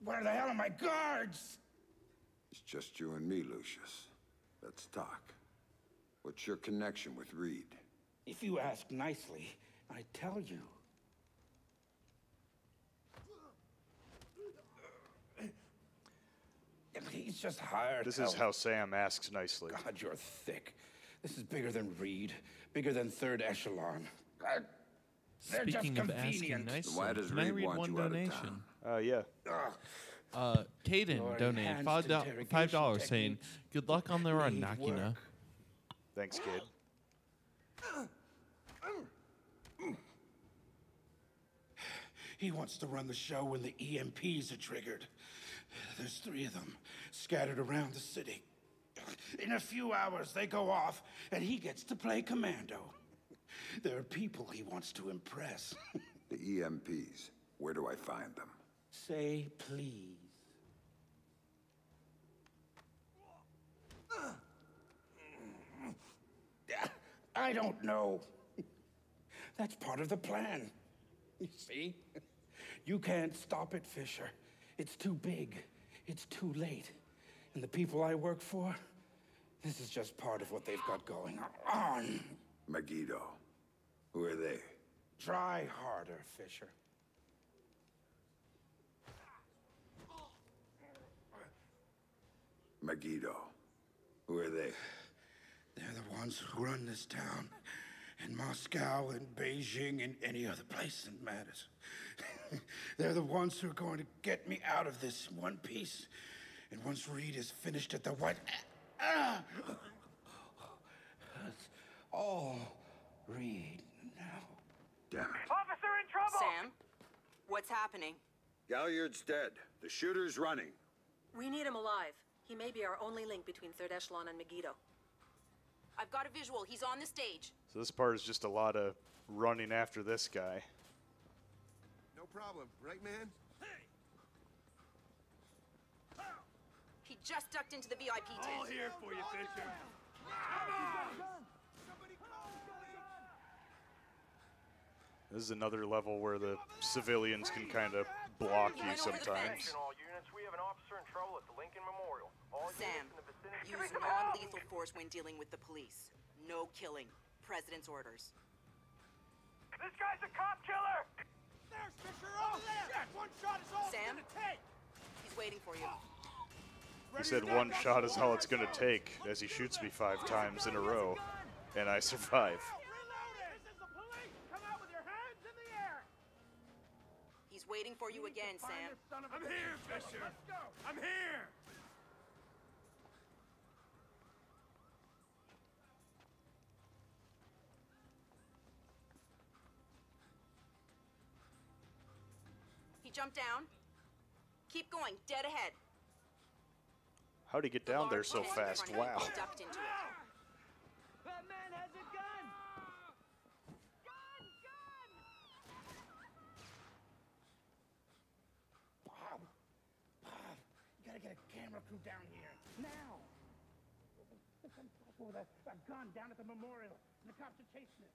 Where the hell are my guards? It's just you and me, Lucius. Let's talk. What's your connection with Reed? If you ask nicely, I tell you. He's just hired. this is how Sam asks nicely. God, you're thick. This is bigger than Reed, bigger than 3rd Echelon. They're Speaking just of asking convenient. nicely, Why does can I Reed read want one you out of donation? Yeah. Caden Your donated enhanced $5 interrogation saying, techniques good luck on the run, need Nakina. work. Thanks, kid. He wants to run the show when the EMPs are triggered. There's 3 of them scattered around the city. In a few hours, they go off, and he gets to play commando. There are people he wants to impress. The EMPs. Where do I find them? Say please. I don't know. That's part of the plan. You see? You can't stop it, Fisher. It's too big. It's too late. And the people I work for, this is just part of what they've got going on. Megiddo. Who are they? Try harder, Fisher. Megiddo. Who are they? They're the ones who run this town. In Moscow and Beijing and any other place that matters. They're the ones who are going to get me out of this in one piece. And once Reed is finished at the White... It's all Reed now. Damn it. Officer in trouble! Sam, what's happening? Galliard's dead. The shooter's running. We need him alive. He may be our only link between 3rd Echelon and Megiddo. I've got a visual. He's on the stage. So this part is just a lot of running after this guy. No problem, right, man? just ducked into the VIP tent. All here for you, Fisher. This is another level where the civilians can kind of block you sometimes. All units, we have an officer in trouble at the Lincoln Memorial. All Sam, units in the vicinity. use non-lethal force when dealing with the police. No killing. President's orders. This guy's a cop killer! There's Fisher over there! Shit, one shot is all Sam? it's gonna take! He's waiting for you. He said one shot is all it's gonna take, as he shoots me 5 times in a row, and I survive. He's waiting for you again, Sam. I'm here, Fisher. I'm here. He jumped down. Keep going, dead ahead. How'd he get down there so fast? Wow. He ducked into it. That man has a gun! Bob, you gotta get a camera crew down here, now! There's some psycho with a gun down at the memorial, and the cops are chasing it.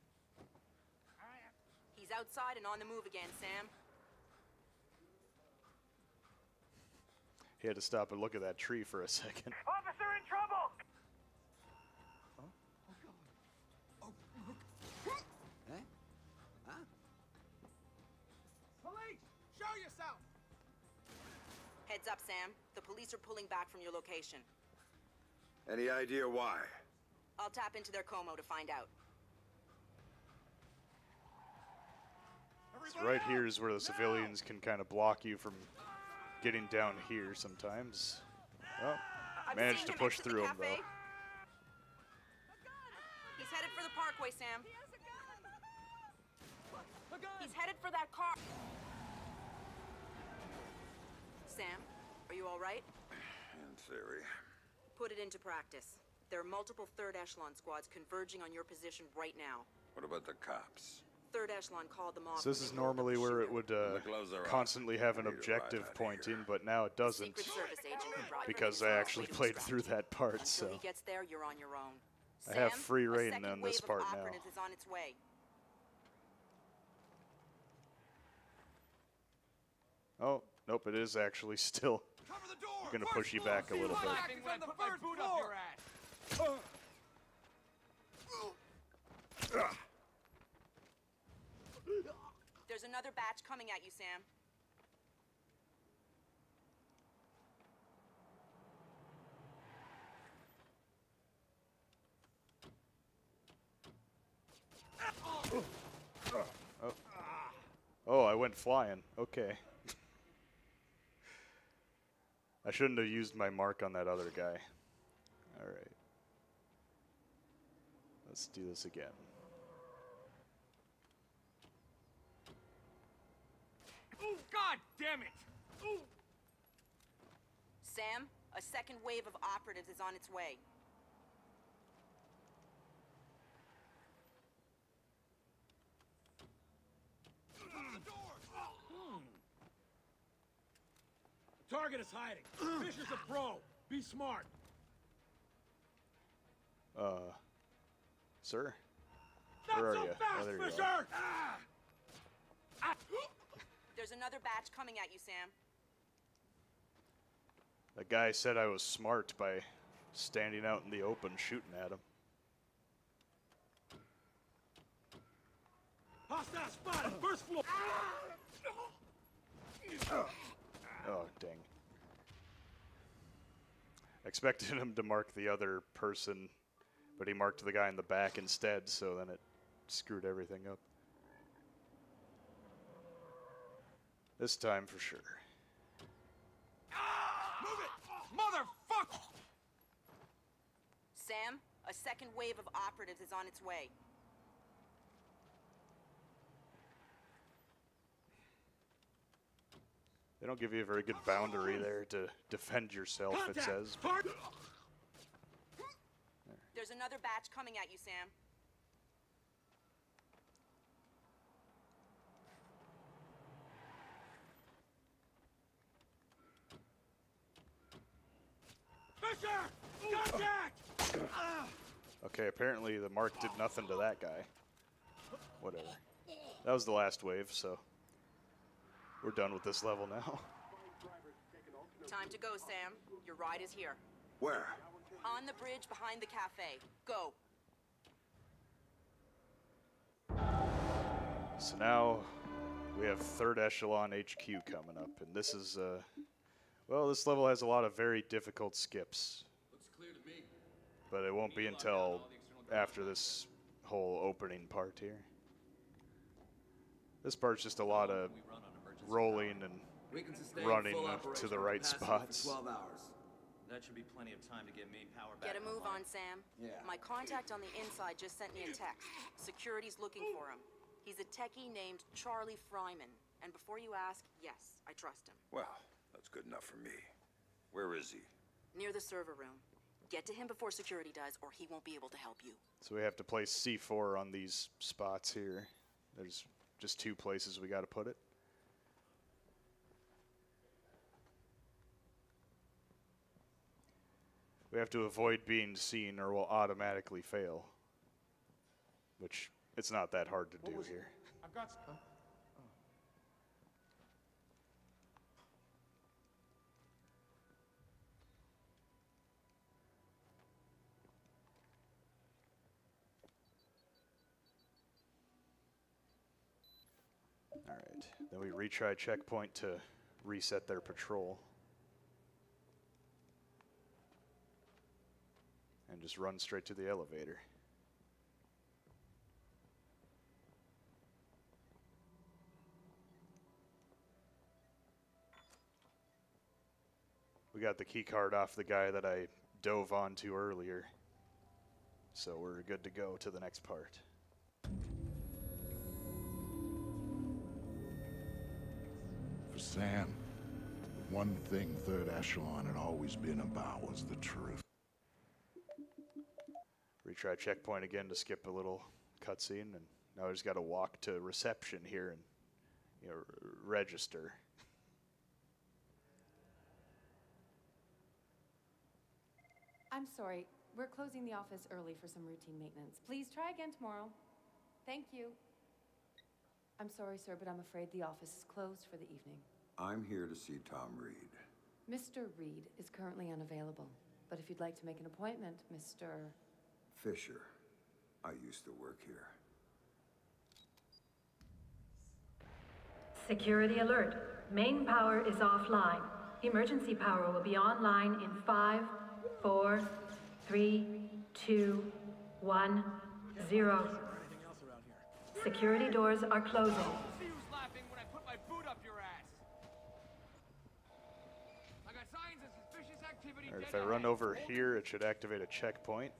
He's outside and on the move again, Sam. He had to stop and look at that tree for a second. Officer in trouble! Police, show yourself! Heads up, Sam. The police are pulling back from your location. Any idea why? I'll tap into their Como to find out. So right here is where the civilians can kind of block you from getting down here sometimes. Oh, managed to push through them though. He's headed for the parkway, Sam. He's headed for that car. Sam, are you all right? In theory. Put it into practice. There are multiple third echelon squads converging on your position right now. What about the cops? Third echelon called them off. So this is normally where it would constantly have an objective pointing, but now it doesn't, Secret Service agent who brought because you I in actually is played distract through you. that part, Until so he gets there, you're on your own. I have Sam, free a reign second on this wave part of now. operatives is on its way. Oh, nope, it is actually still going to push you back a little bit. When I put my boot up your ass! There's another batch coming at you, Sam. Oh, I went flying. Okay. I shouldn't have used my mark on that other guy. Alright. Let's do this again. Oh, God damn it! Ooh. Sam, a second wave of operatives is on its way. Target is hiding. Fisher's a pro. Be smart. Sir? Not Where are so you? fast, Oh, there you are. Fisher! There's another batch coming at you, Sam. The guy said I was smart by standing out in the open shooting at him. Hostile spotted. First floor. Oh, dang. I expected him to mark the other person, but he marked the guy in the back instead, so then it screwed everything up. This time for sure. Move it! Motherfucker! Sam, a second wave of operatives is on its way. They don't give you a very good boundary there to defend yourself, it says. There's another batch coming at you, Sam. Fisher! Contact! Okay, apparently the mark did nothing to that guy. Whatever. That was the last wave, so we're done with this level now. Time to go, Sam. Your ride is here. Where? On the bridge behind the cafe. Go. So now we have 3rd Echelon HQ coming up, and this is, well, this level has a lot of very difficult skips. Looks clear to me. But it won't be until after this whole opening part here. This part's just a lot of rolling and running to the right spots. 12 hours. That should be plenty of time to get main power back. Get a move on, Sam. Yeah. My contact on the inside just sent me a text. Security's looking for him. He's a techie named Charlie Fryman. And before you ask, yes, I trust him. Well, that's good enough for me. Where is he? Near the server room. Get to him before security does, or he won't be able to help you. So we have to place C4 on these spots here. There's just 2 places we got to put it. We have to avoid being seen or we'll automatically fail. Which, it's not that hard to do here. I've got some. Alright, then we retry checkpoint to reset their patrol. And just run straight to the elevator. We got the key card off the guy that I dove onto earlier. So we're good to go to the next part. For Sam, one thing 3rd Echelon had always been about was the truth. Retry checkpoint again to skip a little cutscene, and now I just got to walk to reception here and, you know, register. I'm sorry. We're closing the office early for some routine maintenance. Please try again tomorrow. Thank you. I'm sorry, sir, but I'm afraid the office is closed for the evening. I'm here to see Tom Reed. Mr. Reed is currently unavailable, but if you'd like to make an appointment, Mr. Fisher. I used to work here. Security alert. Main power is offline. Emergency power will be online in 5, 4, 3, 2, 1, 0. Security doors are closing. See who's laughing when I put my boot up your ass. I got signs of suspicious activity. Alright, if I run over here, it should activate a checkpoint.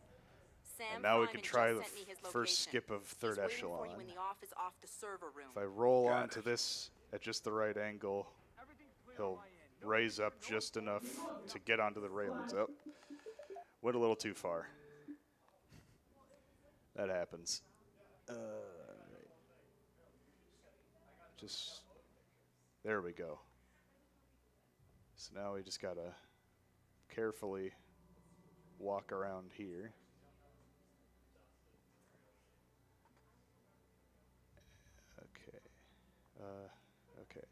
Sam And now we Fryman can try the just sent me his first location. skip of He's 3rd waiting Echelon. for you in the office off the server room. If I roll onto this at just the right angle, he'll raise up just enough to get onto the railings. Oh, went a little too far. That happens. Just, there we go. So now we just gotta carefully walk around here. Okay. Okay.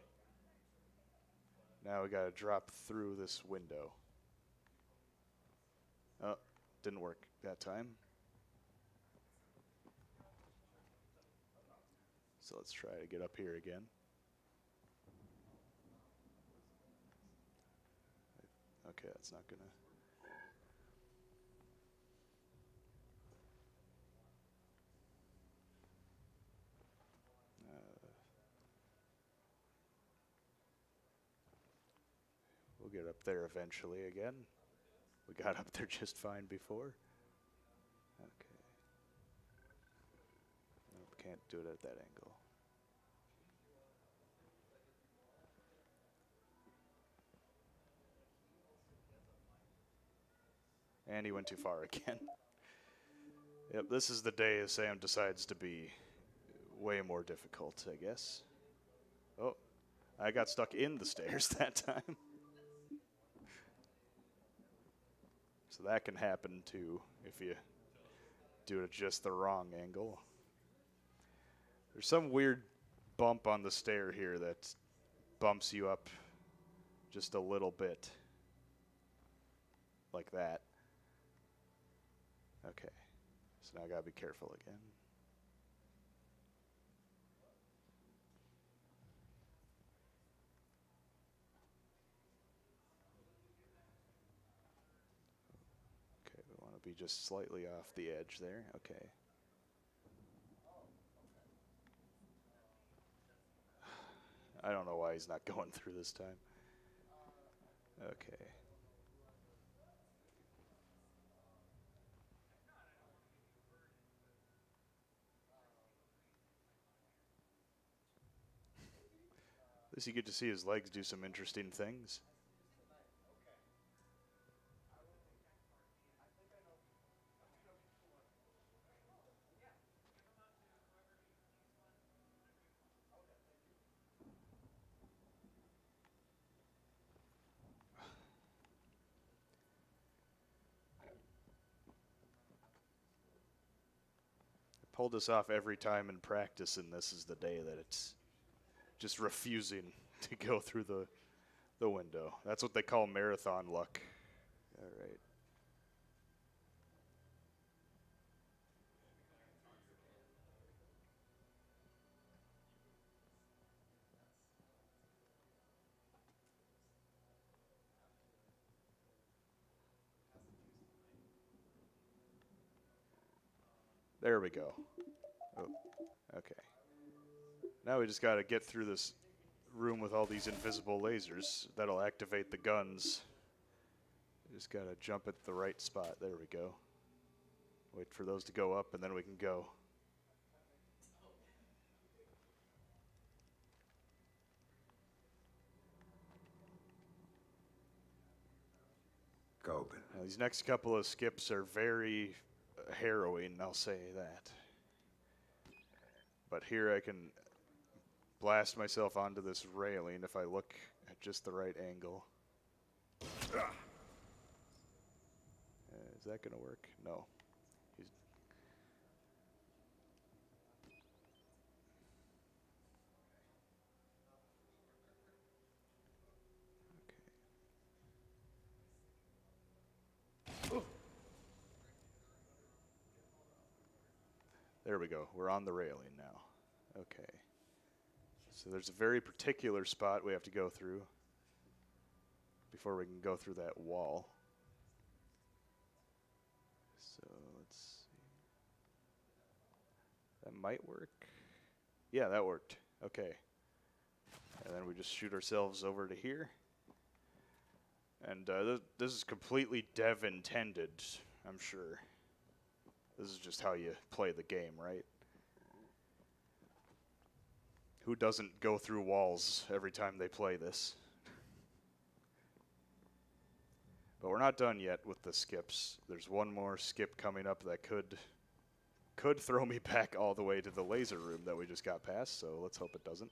Now we gotta drop through this window. Oh, didn't work that time. So let's try to get up here again. Okay, that's not gonna. We'll get up there eventually again. We got up there just fine before. Okay. Nope, can't do it at that angle. And he went too far again. Yep, this is the day Sam decides to be way more difficult, I guess. Oh, I got stuck in the stairs that time. So that can happen too if you do it at just the wrong angle. There's some weird bump on the stair here that bumps you up just a little bit. Like that. Okay. So now I gotta be careful again. Okay, we want to be just slightly off the edge there. Okay. I don't know why he's not going through this time. Okay. At least you get to see his legs do some interesting things. I pulled this off every time in practice, and this is the day that it's just refusing to go through the window. That's what they call marathon luck. All right. There we go. Oh, okay. Now we just got to get through this room with all these invisible lasers that'll activate the guns. Just got to jump at the right spot. There we go. Wait for those to go up, and then we can go. Go, Ben. Now, these next couple of skips are very harrowing, I'll say that. But here I can blast myself onto this railing if I look at just the right angle. Is that going to work? No. There we go. We're on the railing now. Okay. So there's a very particular spot we have to go through before we can go through that wall. So let's see. That might work. Yeah, that worked. Okay. And then we just shoot ourselves over to here. And this is completely dev intended, I'm sure. This is just how you play the game, right? Who doesn't go through walls every time they play this? But we're not done yet with the skips. There's one more skip coming up that could throw me back all the way to the laser room that we just got past, so let's hope it doesn't.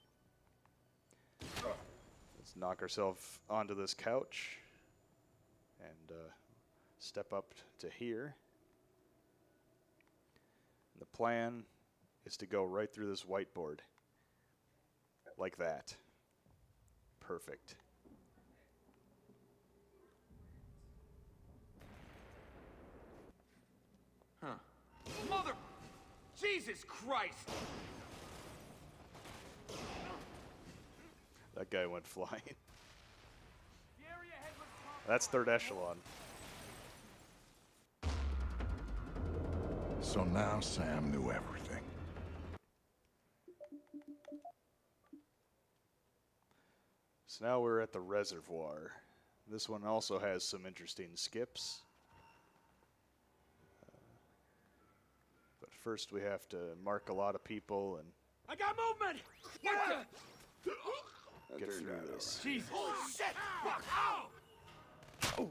Let's knock ourselves onto this couch and step up to here. The plan is to go right through this whiteboard. Like that. Perfect. Huh. Mother... Jesus Christ! That guy went flying. That's third echelon. So now Sam knew everything. So now we're at the reservoir. This one also has some interesting skips. But first we have to mark a lot of people and I got movement! What the? get through this. Jesus! Holy shit! Fuck! Ow! Oh.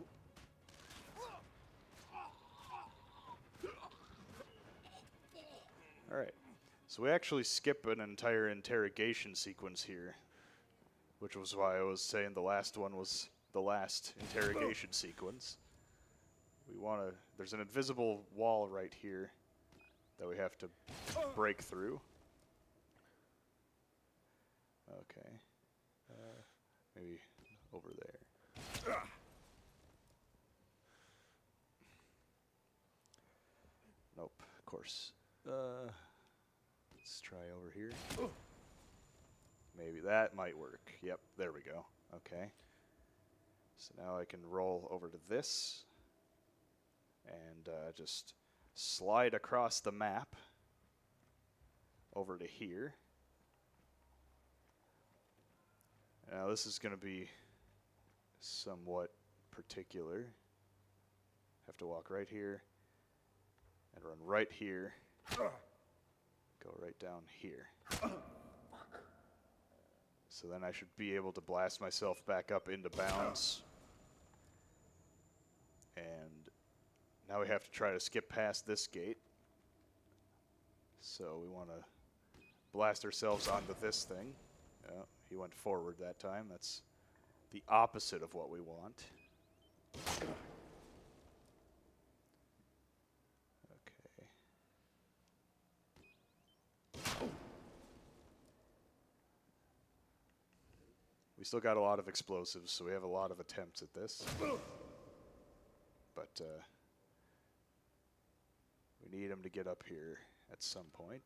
All right. So we actually skip an entire interrogation sequence here, which was why I was saying the last one was the last interrogation sequence. we want to... There's an invisible wall right here that we have to break through. Okay. Maybe over there. Nope, of course. Let's try over here. Maybe that might work. Yep, there we go. Okay. So now I can roll over to this and just slide across the map over to here. Now this is going to be somewhat particular. Have to walk right here and run right here. Go right down here. So then I should be able to blast myself back up into bounds. And now we have to try to skip past this gate. So we want to blast ourselves onto this thing. Oh, he went forward that time. That's the opposite of what we want. Okay. We still got a lot of explosives, so we have a lot of attempts at this. But we need him to get up here at some point.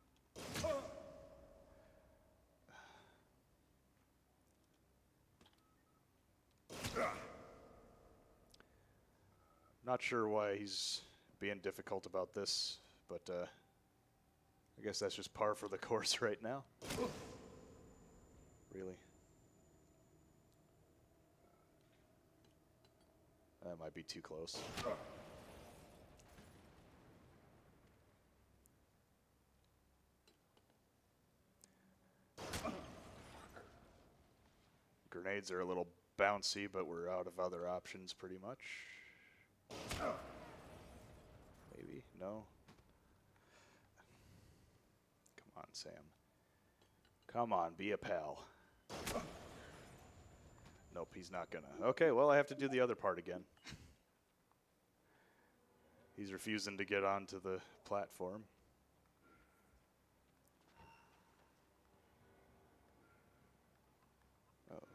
Not sure why he's being difficult about this, but I guess that's just par for the course right now. Really? That might be too close. Grenades are a little bouncy, but we're out of other options pretty much. Maybe? No? Come on, Sam. Come on, be a pal. Nope, he's not gonna. Okay, well, I have to do the other part again. He's refusing to get onto the platform. Oh.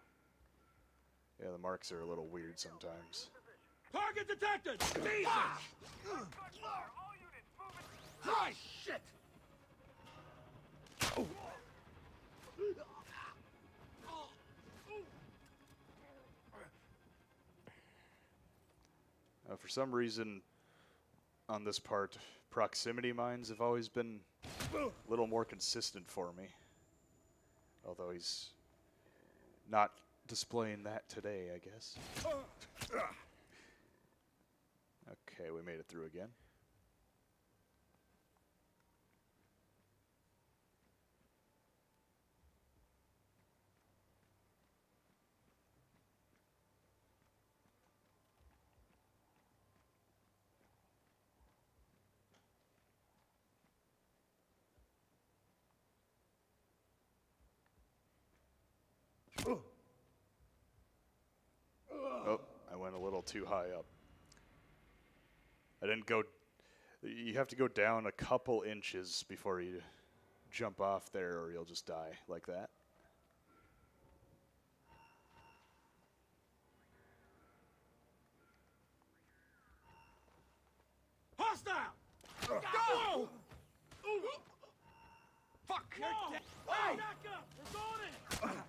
Yeah, the marks are a little weird sometimes. Target detected! Jesus! Ah, shit! Oh. For some reason, on this part, proximity mines have always been a little more consistent for me. Although he's not displaying that today, I guess. Okay, we made it through again. Oh, I went a little too high up. I didn't go... You have to go down a couple inches before you jump off there, or you'll just die like that. Hostile! Go! Fuck! You're dead! Hey! Back up! We're going in!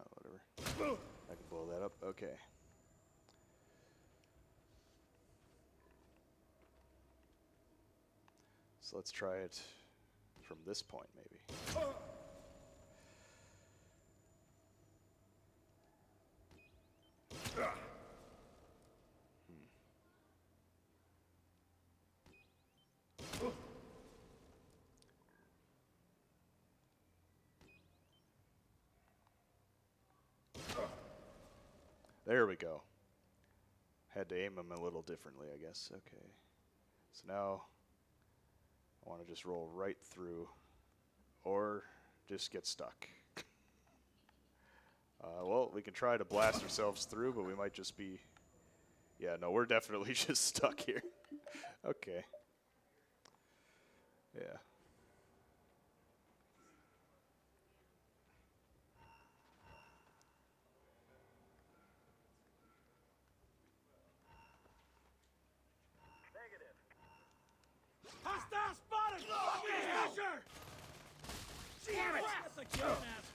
Whatever. I can blow that up. Okay. So let's try it from this point, maybe. There we go. Had to aim him a little differently, I guess. Okay. So now I want to just roll right through or just get stuck. Well, we can try to blast ourselves through, but we might just be... Yeah, no, we're definitely just stuck here. Okay. Yeah. Hostile spotted! Fucking Fisher! Damn it! That's like your ass.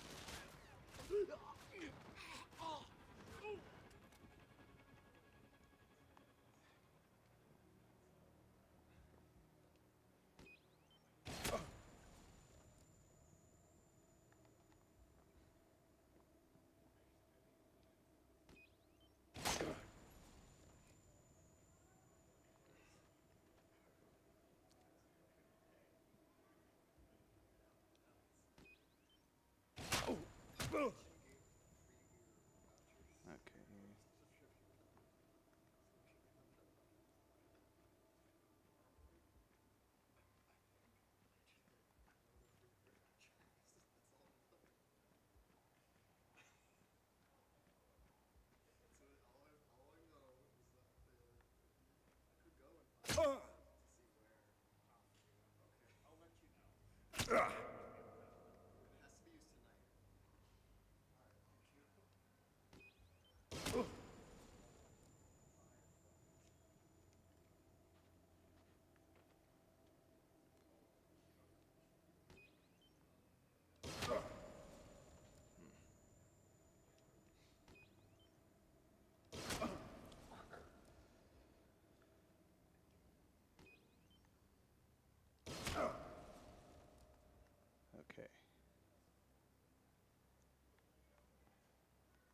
Okay.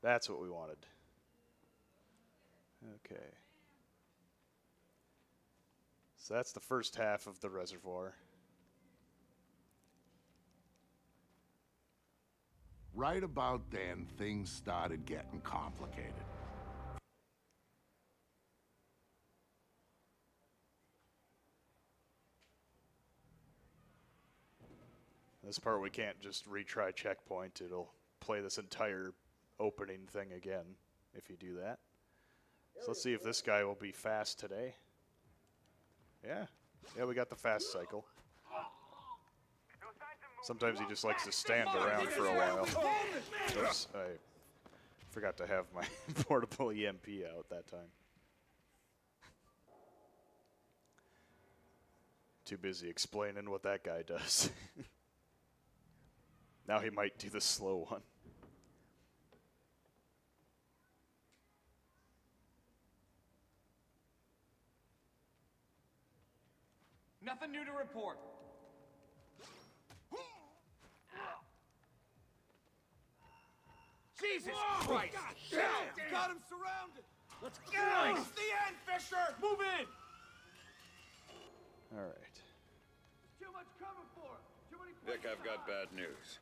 That's what we wanted. Okay. So that's the first half of the reservoir. Right about then, things started getting complicated. This part we can't just retry checkpoint. It'll play this entire opening thing again if you do that. So let's see if this guy will be fast today. Yeah. Yeah, we got the fast cycle. Sometimes he just likes to stand around for a while. Oops, I forgot to have my portable EMP out that time. Too busy explaining what that guy does. Now he might do the slow one. Nothing new to report. Jesus Christ! Shit! Got him surrounded! Let's go! It's the end, Fisher! Move in! All right. Too much cover for him! Too many Vic, I've got bad news.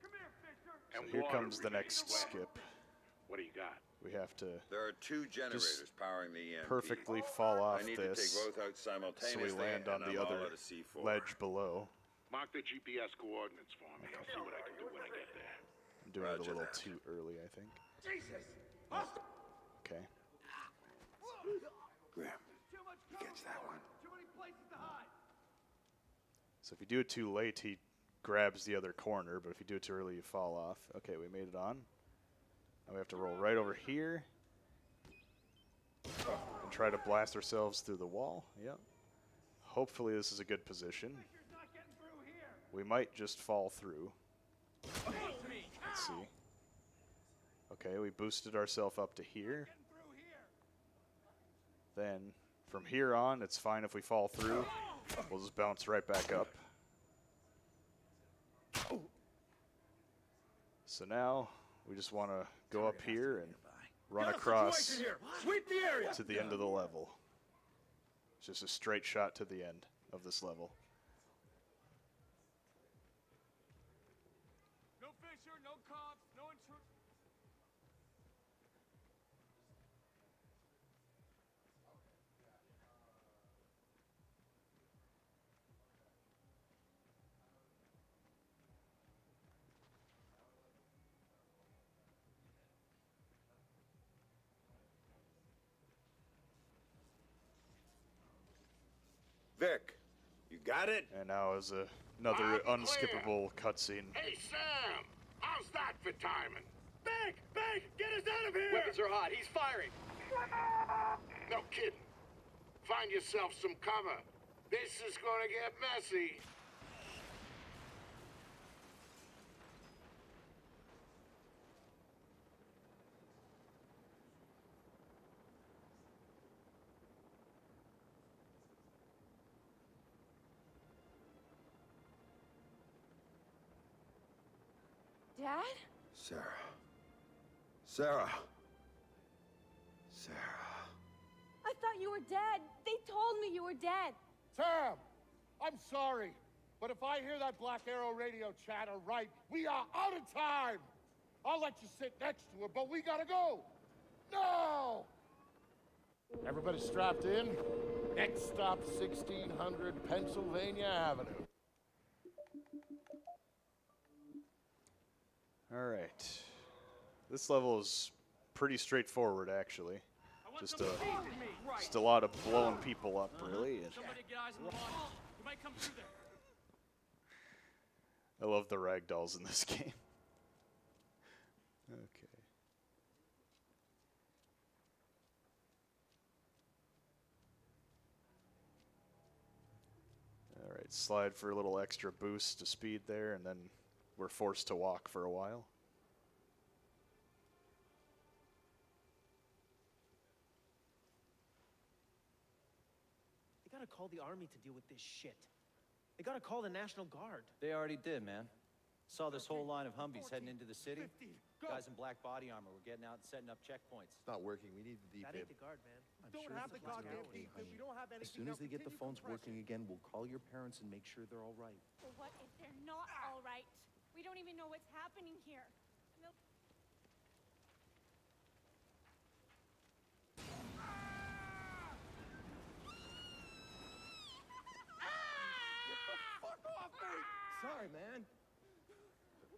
Come here, Fisher! So here comes the next skip. What do you got? We have to There are two generators powering the EMP. perfectly fall off I need to this take both out so simultaneously, we land on and the I'm all other out of C4. ledge below. Mark the GPS coordinates for me. I'll see what I can do when I get there. I'm doing it a Roger little that. too early, I think. Jesus! Okay. Graham, Too much you catch that one? Too many places to hide! So if you do it too late, he grabs the other corner, but if you do it too early, you fall off. Okay, we made it on. Now we have to roll right over here and try to blast ourselves through the wall. Yep. Hopefully this is a good position. We might just fall through. Let's see. Okay, we boosted ourselves up to here. Then from here on, it's fine if we fall through. We'll just bounce right back up. So now we just want to go up here and run across to the end of the level. It's just a straight shot to the end of this level. No Fisher, no cops, no intrusion. Vic, you got it? And now is another unskippable cutscene. Hey, Sam! How's that for timing? Big! Big! Get us out of here! Weapons are hot. He's firing. No kidding. Find yourself some cover. This is gonna get messy. Dad? Sarah. Sarah. Sarah. I thought you were dead. They told me you were dead. Sam, I'm sorry, but if I hear that Black Arrow radio chatter right, we are out of time. I'll let you sit next to her, but we gotta go. No! Everybody strapped in? Next stop, 1600 Pennsylvania Avenue. All right. This level is pretty straightforward, actually. Just a lot of blowing people up, really. Somebody get eyes on the body. You might come through there. I love the ragdolls in this game. Okay. All right, slide for a little extra boost to speed there, and then we're forced to walk for a while. They gotta call the army to deal with this shit. They gotta call the National Guard. They already did, man. Saw this whole line of Humvees heading into the city. Guys in black body armor were getting out and setting up checkpoints. It's not working. We need the That DPIB. ain't the guard, man. I'm Don't sure have it's the not goddamn working, DPIB. honey. We don't have anything. As soon as now. they get the Continue phones working compression. again, we'll call your parents and make sure they're all right. Well, what if they're not all right? We don't even know what's happening here. And they'll- Fuck off me! Sorry, man.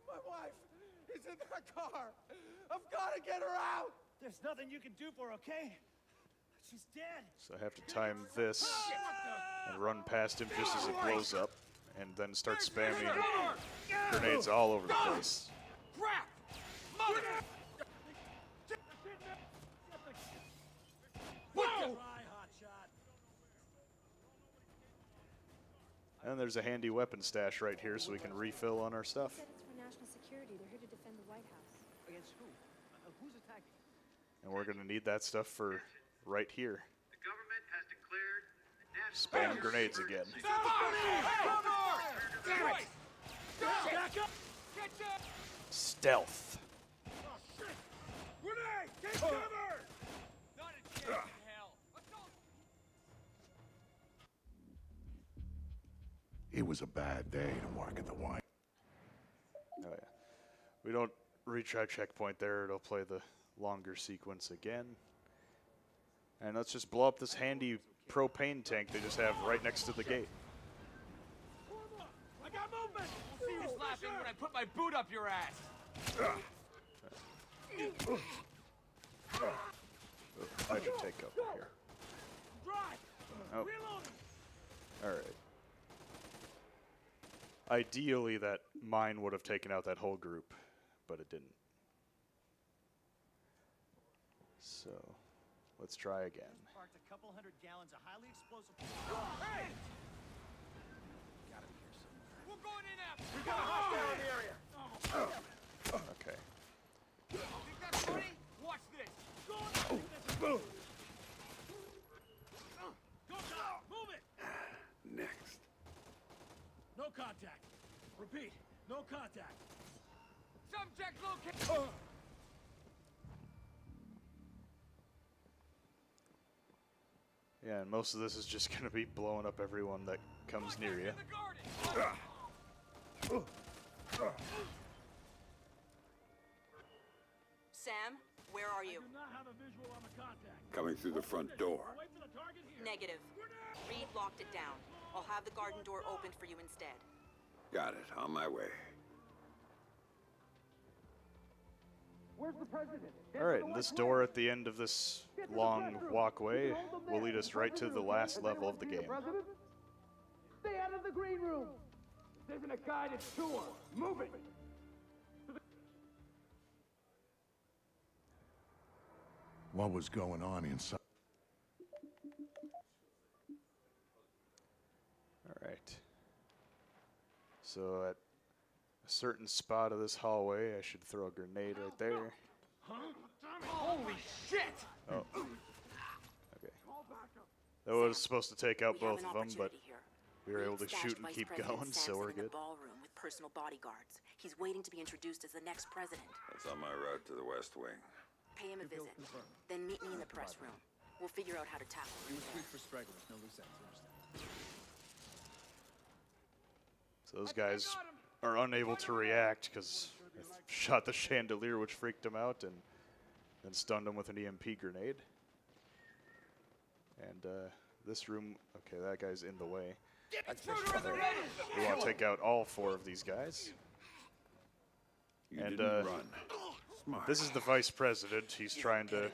My wife is in that car. I've got to get her out. There's nothing you can do for her, okay? She's dead. So I have to time this and run past him just as it blows up, and then start spamming grenades all over the place. Crap! Mother! Whoa! And there's a handy weapon stash right here so we can refill on our stuff. They said it's for national security. They're here to defend the White House. Against who? Who's attacking? And we're going to need that stuff for right here. The government has declared the national Spam grenades again. Stealth. Grenade! Take cover! Not a chance in hell. It was a bad day to work at the wine. Oh yeah. We don't reach our checkpoint there. It'll play the longer sequence again. And let's just blow up this handy propane tank they just have right next to the gate. I got movement! We'll see who's laughing when I put my boot up your ass. I should take over here. Oh. Alright. Ideally, that mine would have taken out that whole group, but it didn't. So, let's try again. Parked a couple hundred gallons of highly explosive. Hey! Gotta be here somewhere. We're going in after. We got a hostile in the area. Okay. Think that's funny? Watch this. Go on. Go, move it. Next. contact. Repeat, no contact. Subject located. Yeah, and most of this is just going to be blowing up everyone that comes near you. Sam, where are you? I do not have a visual on the contact. Coming through the front door. Wait for the target here. Negative. Reed locked it down. I'll have the garden door opened for you instead. Got it. On my way. Where's the president? Alright, and this door at the end of this long walkway will lead us right to the last level of the game. Stay out of the green room. This isn't a guided tour. Move it. What was going on inside? Alright. So at a certain spot of this hallway, I should throw a grenade right there. Huh? Holy shit! Oh. Okay. That was supposed to take out both of them, but we were able to shoot and keep going, so we're good. Ballroom with personal bodyguards. He's waiting to be introduced as the next president. That's on my route to the West Wing. Pay him a visit. Then meet me in the press room. We'll figure out how to tackle him. For stragglers, no loose ends, understand? So those guys are unable to react because I shot the chandelier, which freaked them out, and then stunned them with an EMP grenade. And this room, okay, that guy's in the way. There. We want to take out all 4 of these guys. And didn't run. Smart. This is the vice president. He's trying to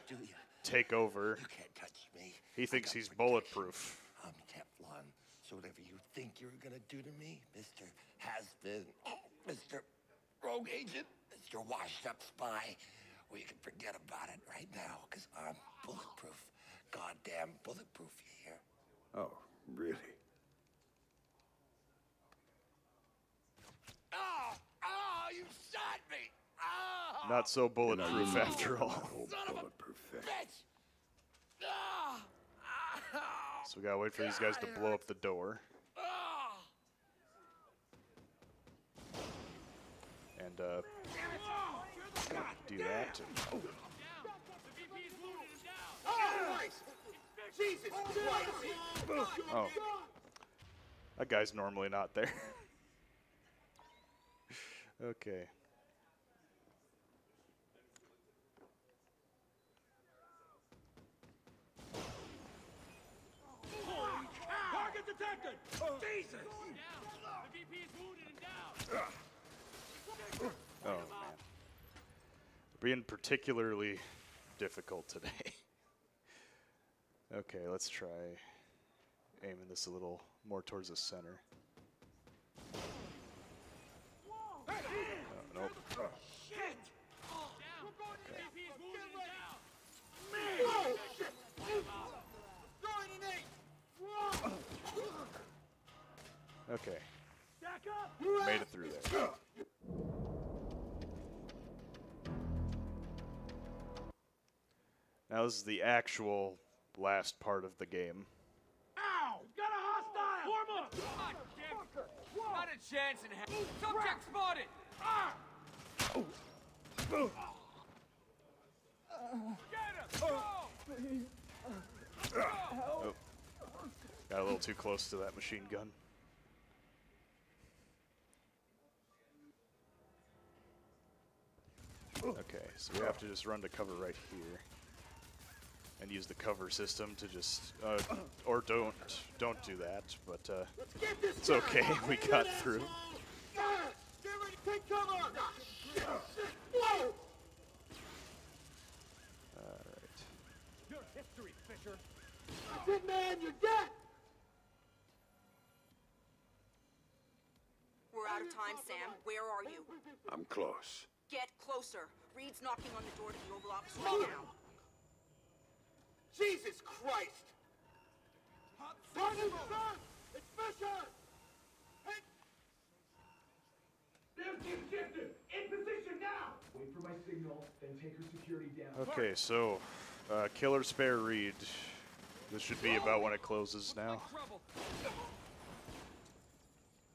take over. You can't touch me. He thinks he's bulletproof. I'm Teflon, so whatever you think you're gonna do to me, Mr. Has-Been, Mr. Rogue Agent, Mr. Washed-Up Spy, well, you can forget about it right now, because I'm bulletproof. Goddamn bulletproof, you hear? Oh, really? Oh, you shot me! Oh! Not so bulletproof after all. Bulletproof thing. Bitch! Ah! So we gotta wait for these guys to blow up the door. And do that. And oh, that guy's normally not there. Okay. Target detected! Jesus! The VP is wounded and down. Oh man, being particularly difficult today. Okay, let's try aiming this a little more towards the center. Oh, nope. Shit! Down. The VP is wounded and down. Okay. Made it through there. Now this is the actual last part of the game. Ow! Got a hostile! Form up! God damn it! Not a chance in hell. Subject spotted! Ah! Get him! Go! Oh. Got a little too close to that machine gun. Okay, so we have to just run to cover right here. And use the cover system to just, or don't do that, but it's okay, we got through. Get ready, take cover! Alright. Your history, Fisher. That's it, man, you're dead! We're out of time, Sam. Where are you? I'm close. Get closer. Reed's knocking on the door to the Oval Office right now. Jesus Christ! Sergeant, sir! It's Fisher! Hey! There's the objective! In position now! Wait for my signal, then take her security down. Okay, so, Killer Spare Reed. This should be about when it closes now.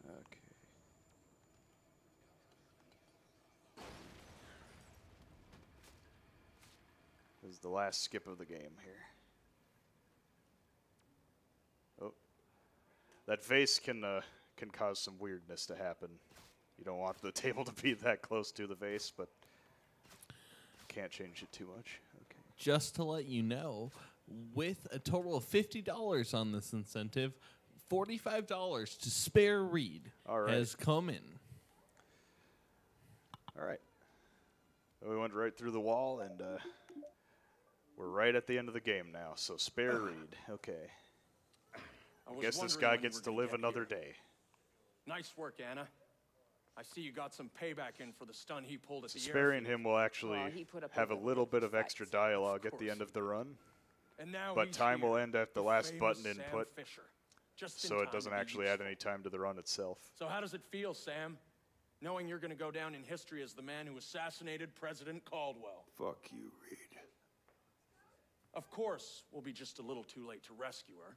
Okay. This is the last skip of the game here. Oh, that vase can cause some weirdness to happen. You don't want the table to be that close to the vase, but can't change it too much. Okay. Just to let you know, with a total of $50 on this incentive, $45 to spare Reed has come in. All right. We went right through the wall, and we're right at the end of the game now. So spare Reed. Okay. I guess this guy gets to live another day. Nice work, Anna. I see you got some payback in for the stun he pulled at the Sparing him will actually have a little bit of extra dialogue at the end of the run. And now but time will end at the last famous button Sam input, Fisher. Just so in it time doesn't to be actually add useful. any time to the run itself. So how does it feel, Sam? Knowing you're going to go down in history as the man who assassinated President Caldwell. Fuck you, Reed. Of course, we'll be just a little too late to rescue her.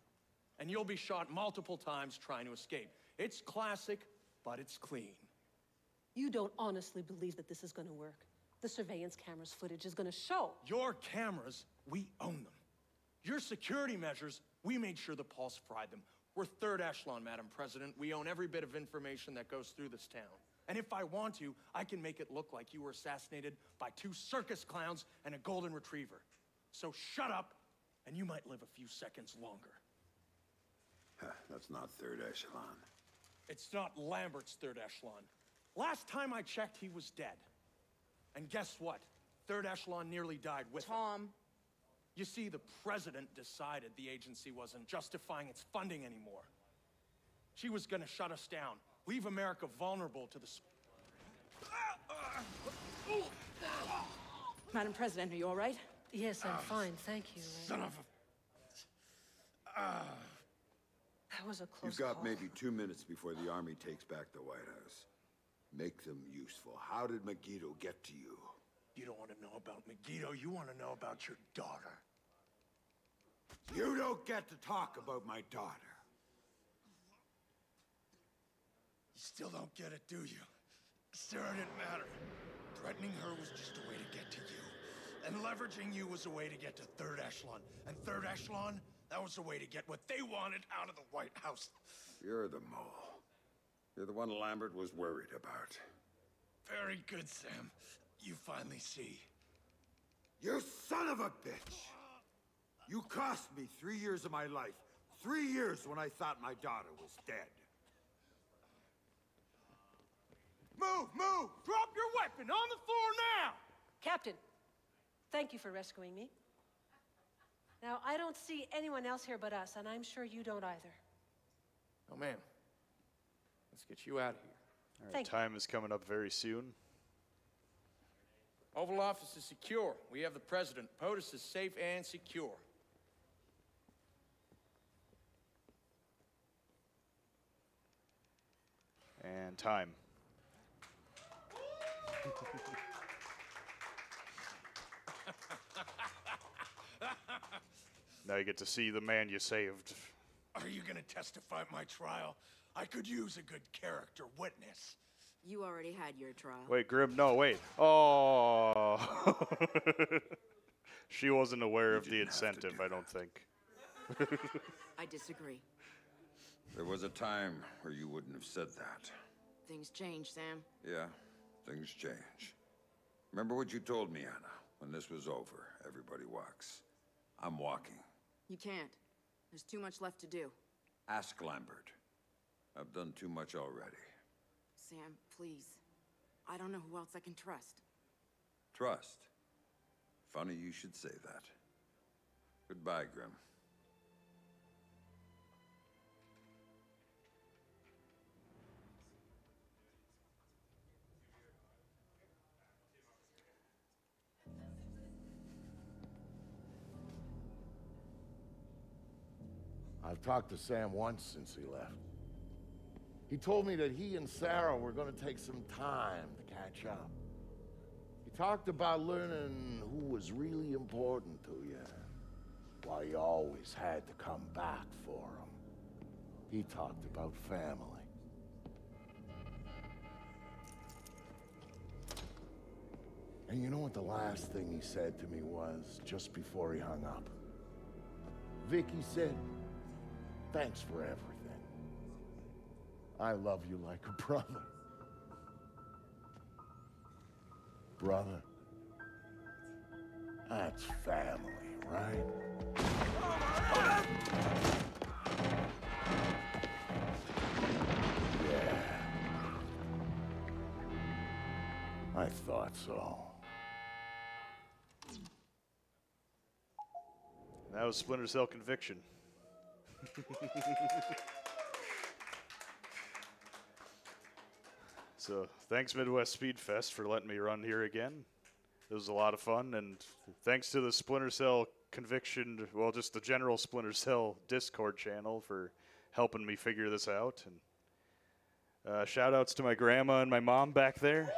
And you'll be shot multiple times trying to escape. It's classic, but it's clean. You don't honestly believe that this is going to work. The surveillance cameras footage is going to show. Your cameras, we own them. Your security measures, we made sure the Pulse fried them. We're third echelon, Madam President. We own every bit of information that goes through this town. And if I want to, I can make it look like you were assassinated by 2 circus clowns and a golden retriever. So shut up, and you might live a few seconds longer. That's not third echelon. It's not Lambert's third echelon. Last time I checked, he was dead. And guess what? Third echelon nearly died with him. You see, the president decided the agency wasn't justifying its funding anymore. She was gonna shut us down, leave America vulnerable to the... Madam President, are you all right? Yes, I'm fine, thank you. Son of a... That was a close You've got call. maybe 2 minutes before the army takes back the White House. Make them useful. How did Megiddo get to you? You don't want to know about Megiddo, you want to know about your daughter. You don't get to talk about my daughter. You still don't get it, do you? Sarah didn't matter. Threatening her was just a way to get to you. And leveraging you was a way to get to third echelon. And third echelon, that was a way to get what they wanted out of the White House. You're the mole. You're the one Lambert was worried about. Very good, Sam. You finally see. You son of a bitch! You cost me 3 years of my life. 3 years when I thought my daughter was dead. Move! Move! Drop your weapon on the floor now! Captain, thank you for rescuing me. Now, I don't see anyone else here but us, and I'm sure you don't either. Oh, man. Let's get you out of here. All right, time is coming up very soon. Oval Office is secure. We have the president. POTUS is safe and secure. And time. Now you get to see the man you saved. Are you gonna testify at my trial? I could use a good character witness. You already had your trial. Wait, Grim, no, wait. Oh. She wasn't aware of the incentive, I don't think. I disagree. There was a time where you wouldn't have said that. Things change, Sam. Yeah, things change. Remember what you told me, Anna? When this was over, everybody walks. I'm walking. You can't. There's too much left to do. Ask Lambert. I've done too much already. Sam, please. I don't know who else I can trust. Trust? Funny you should say that. Goodbye, Grim. I've talked to Sam once since he left. He told me that he and Sarah were going to take some time to catch up. He talked about learning who was really important to you, why you always had to come back for him. He talked about family. And you know what the last thing he said to me was, just before he hung up? Vicky said, thanks for everything. I love you like a brother. Brother, that's family, right? Yeah. I thought so. That was Splinter Cell Conviction. So thanks Midwest Speed Fest for letting me run here again. It was a lot of fun, and thanks to the Splinter Cell Conviction, well, just the general Splinter Cell Discord channel for helping me figure this out. And shout outs to my grandma and my mom back there.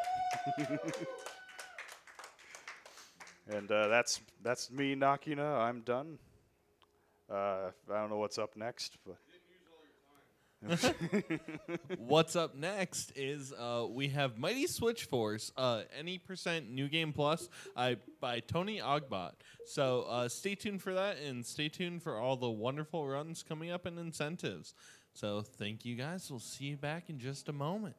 And that's me, Nakina. I'm done. I don't know what's up next, but what's up next is we have Mighty Switch Force, any percent New Game Plus by Tony Ogbot. So stay tuned for that, and stay tuned for all the wonderful runs coming up and incentives. So thank you guys. We'll see you back in just a moment.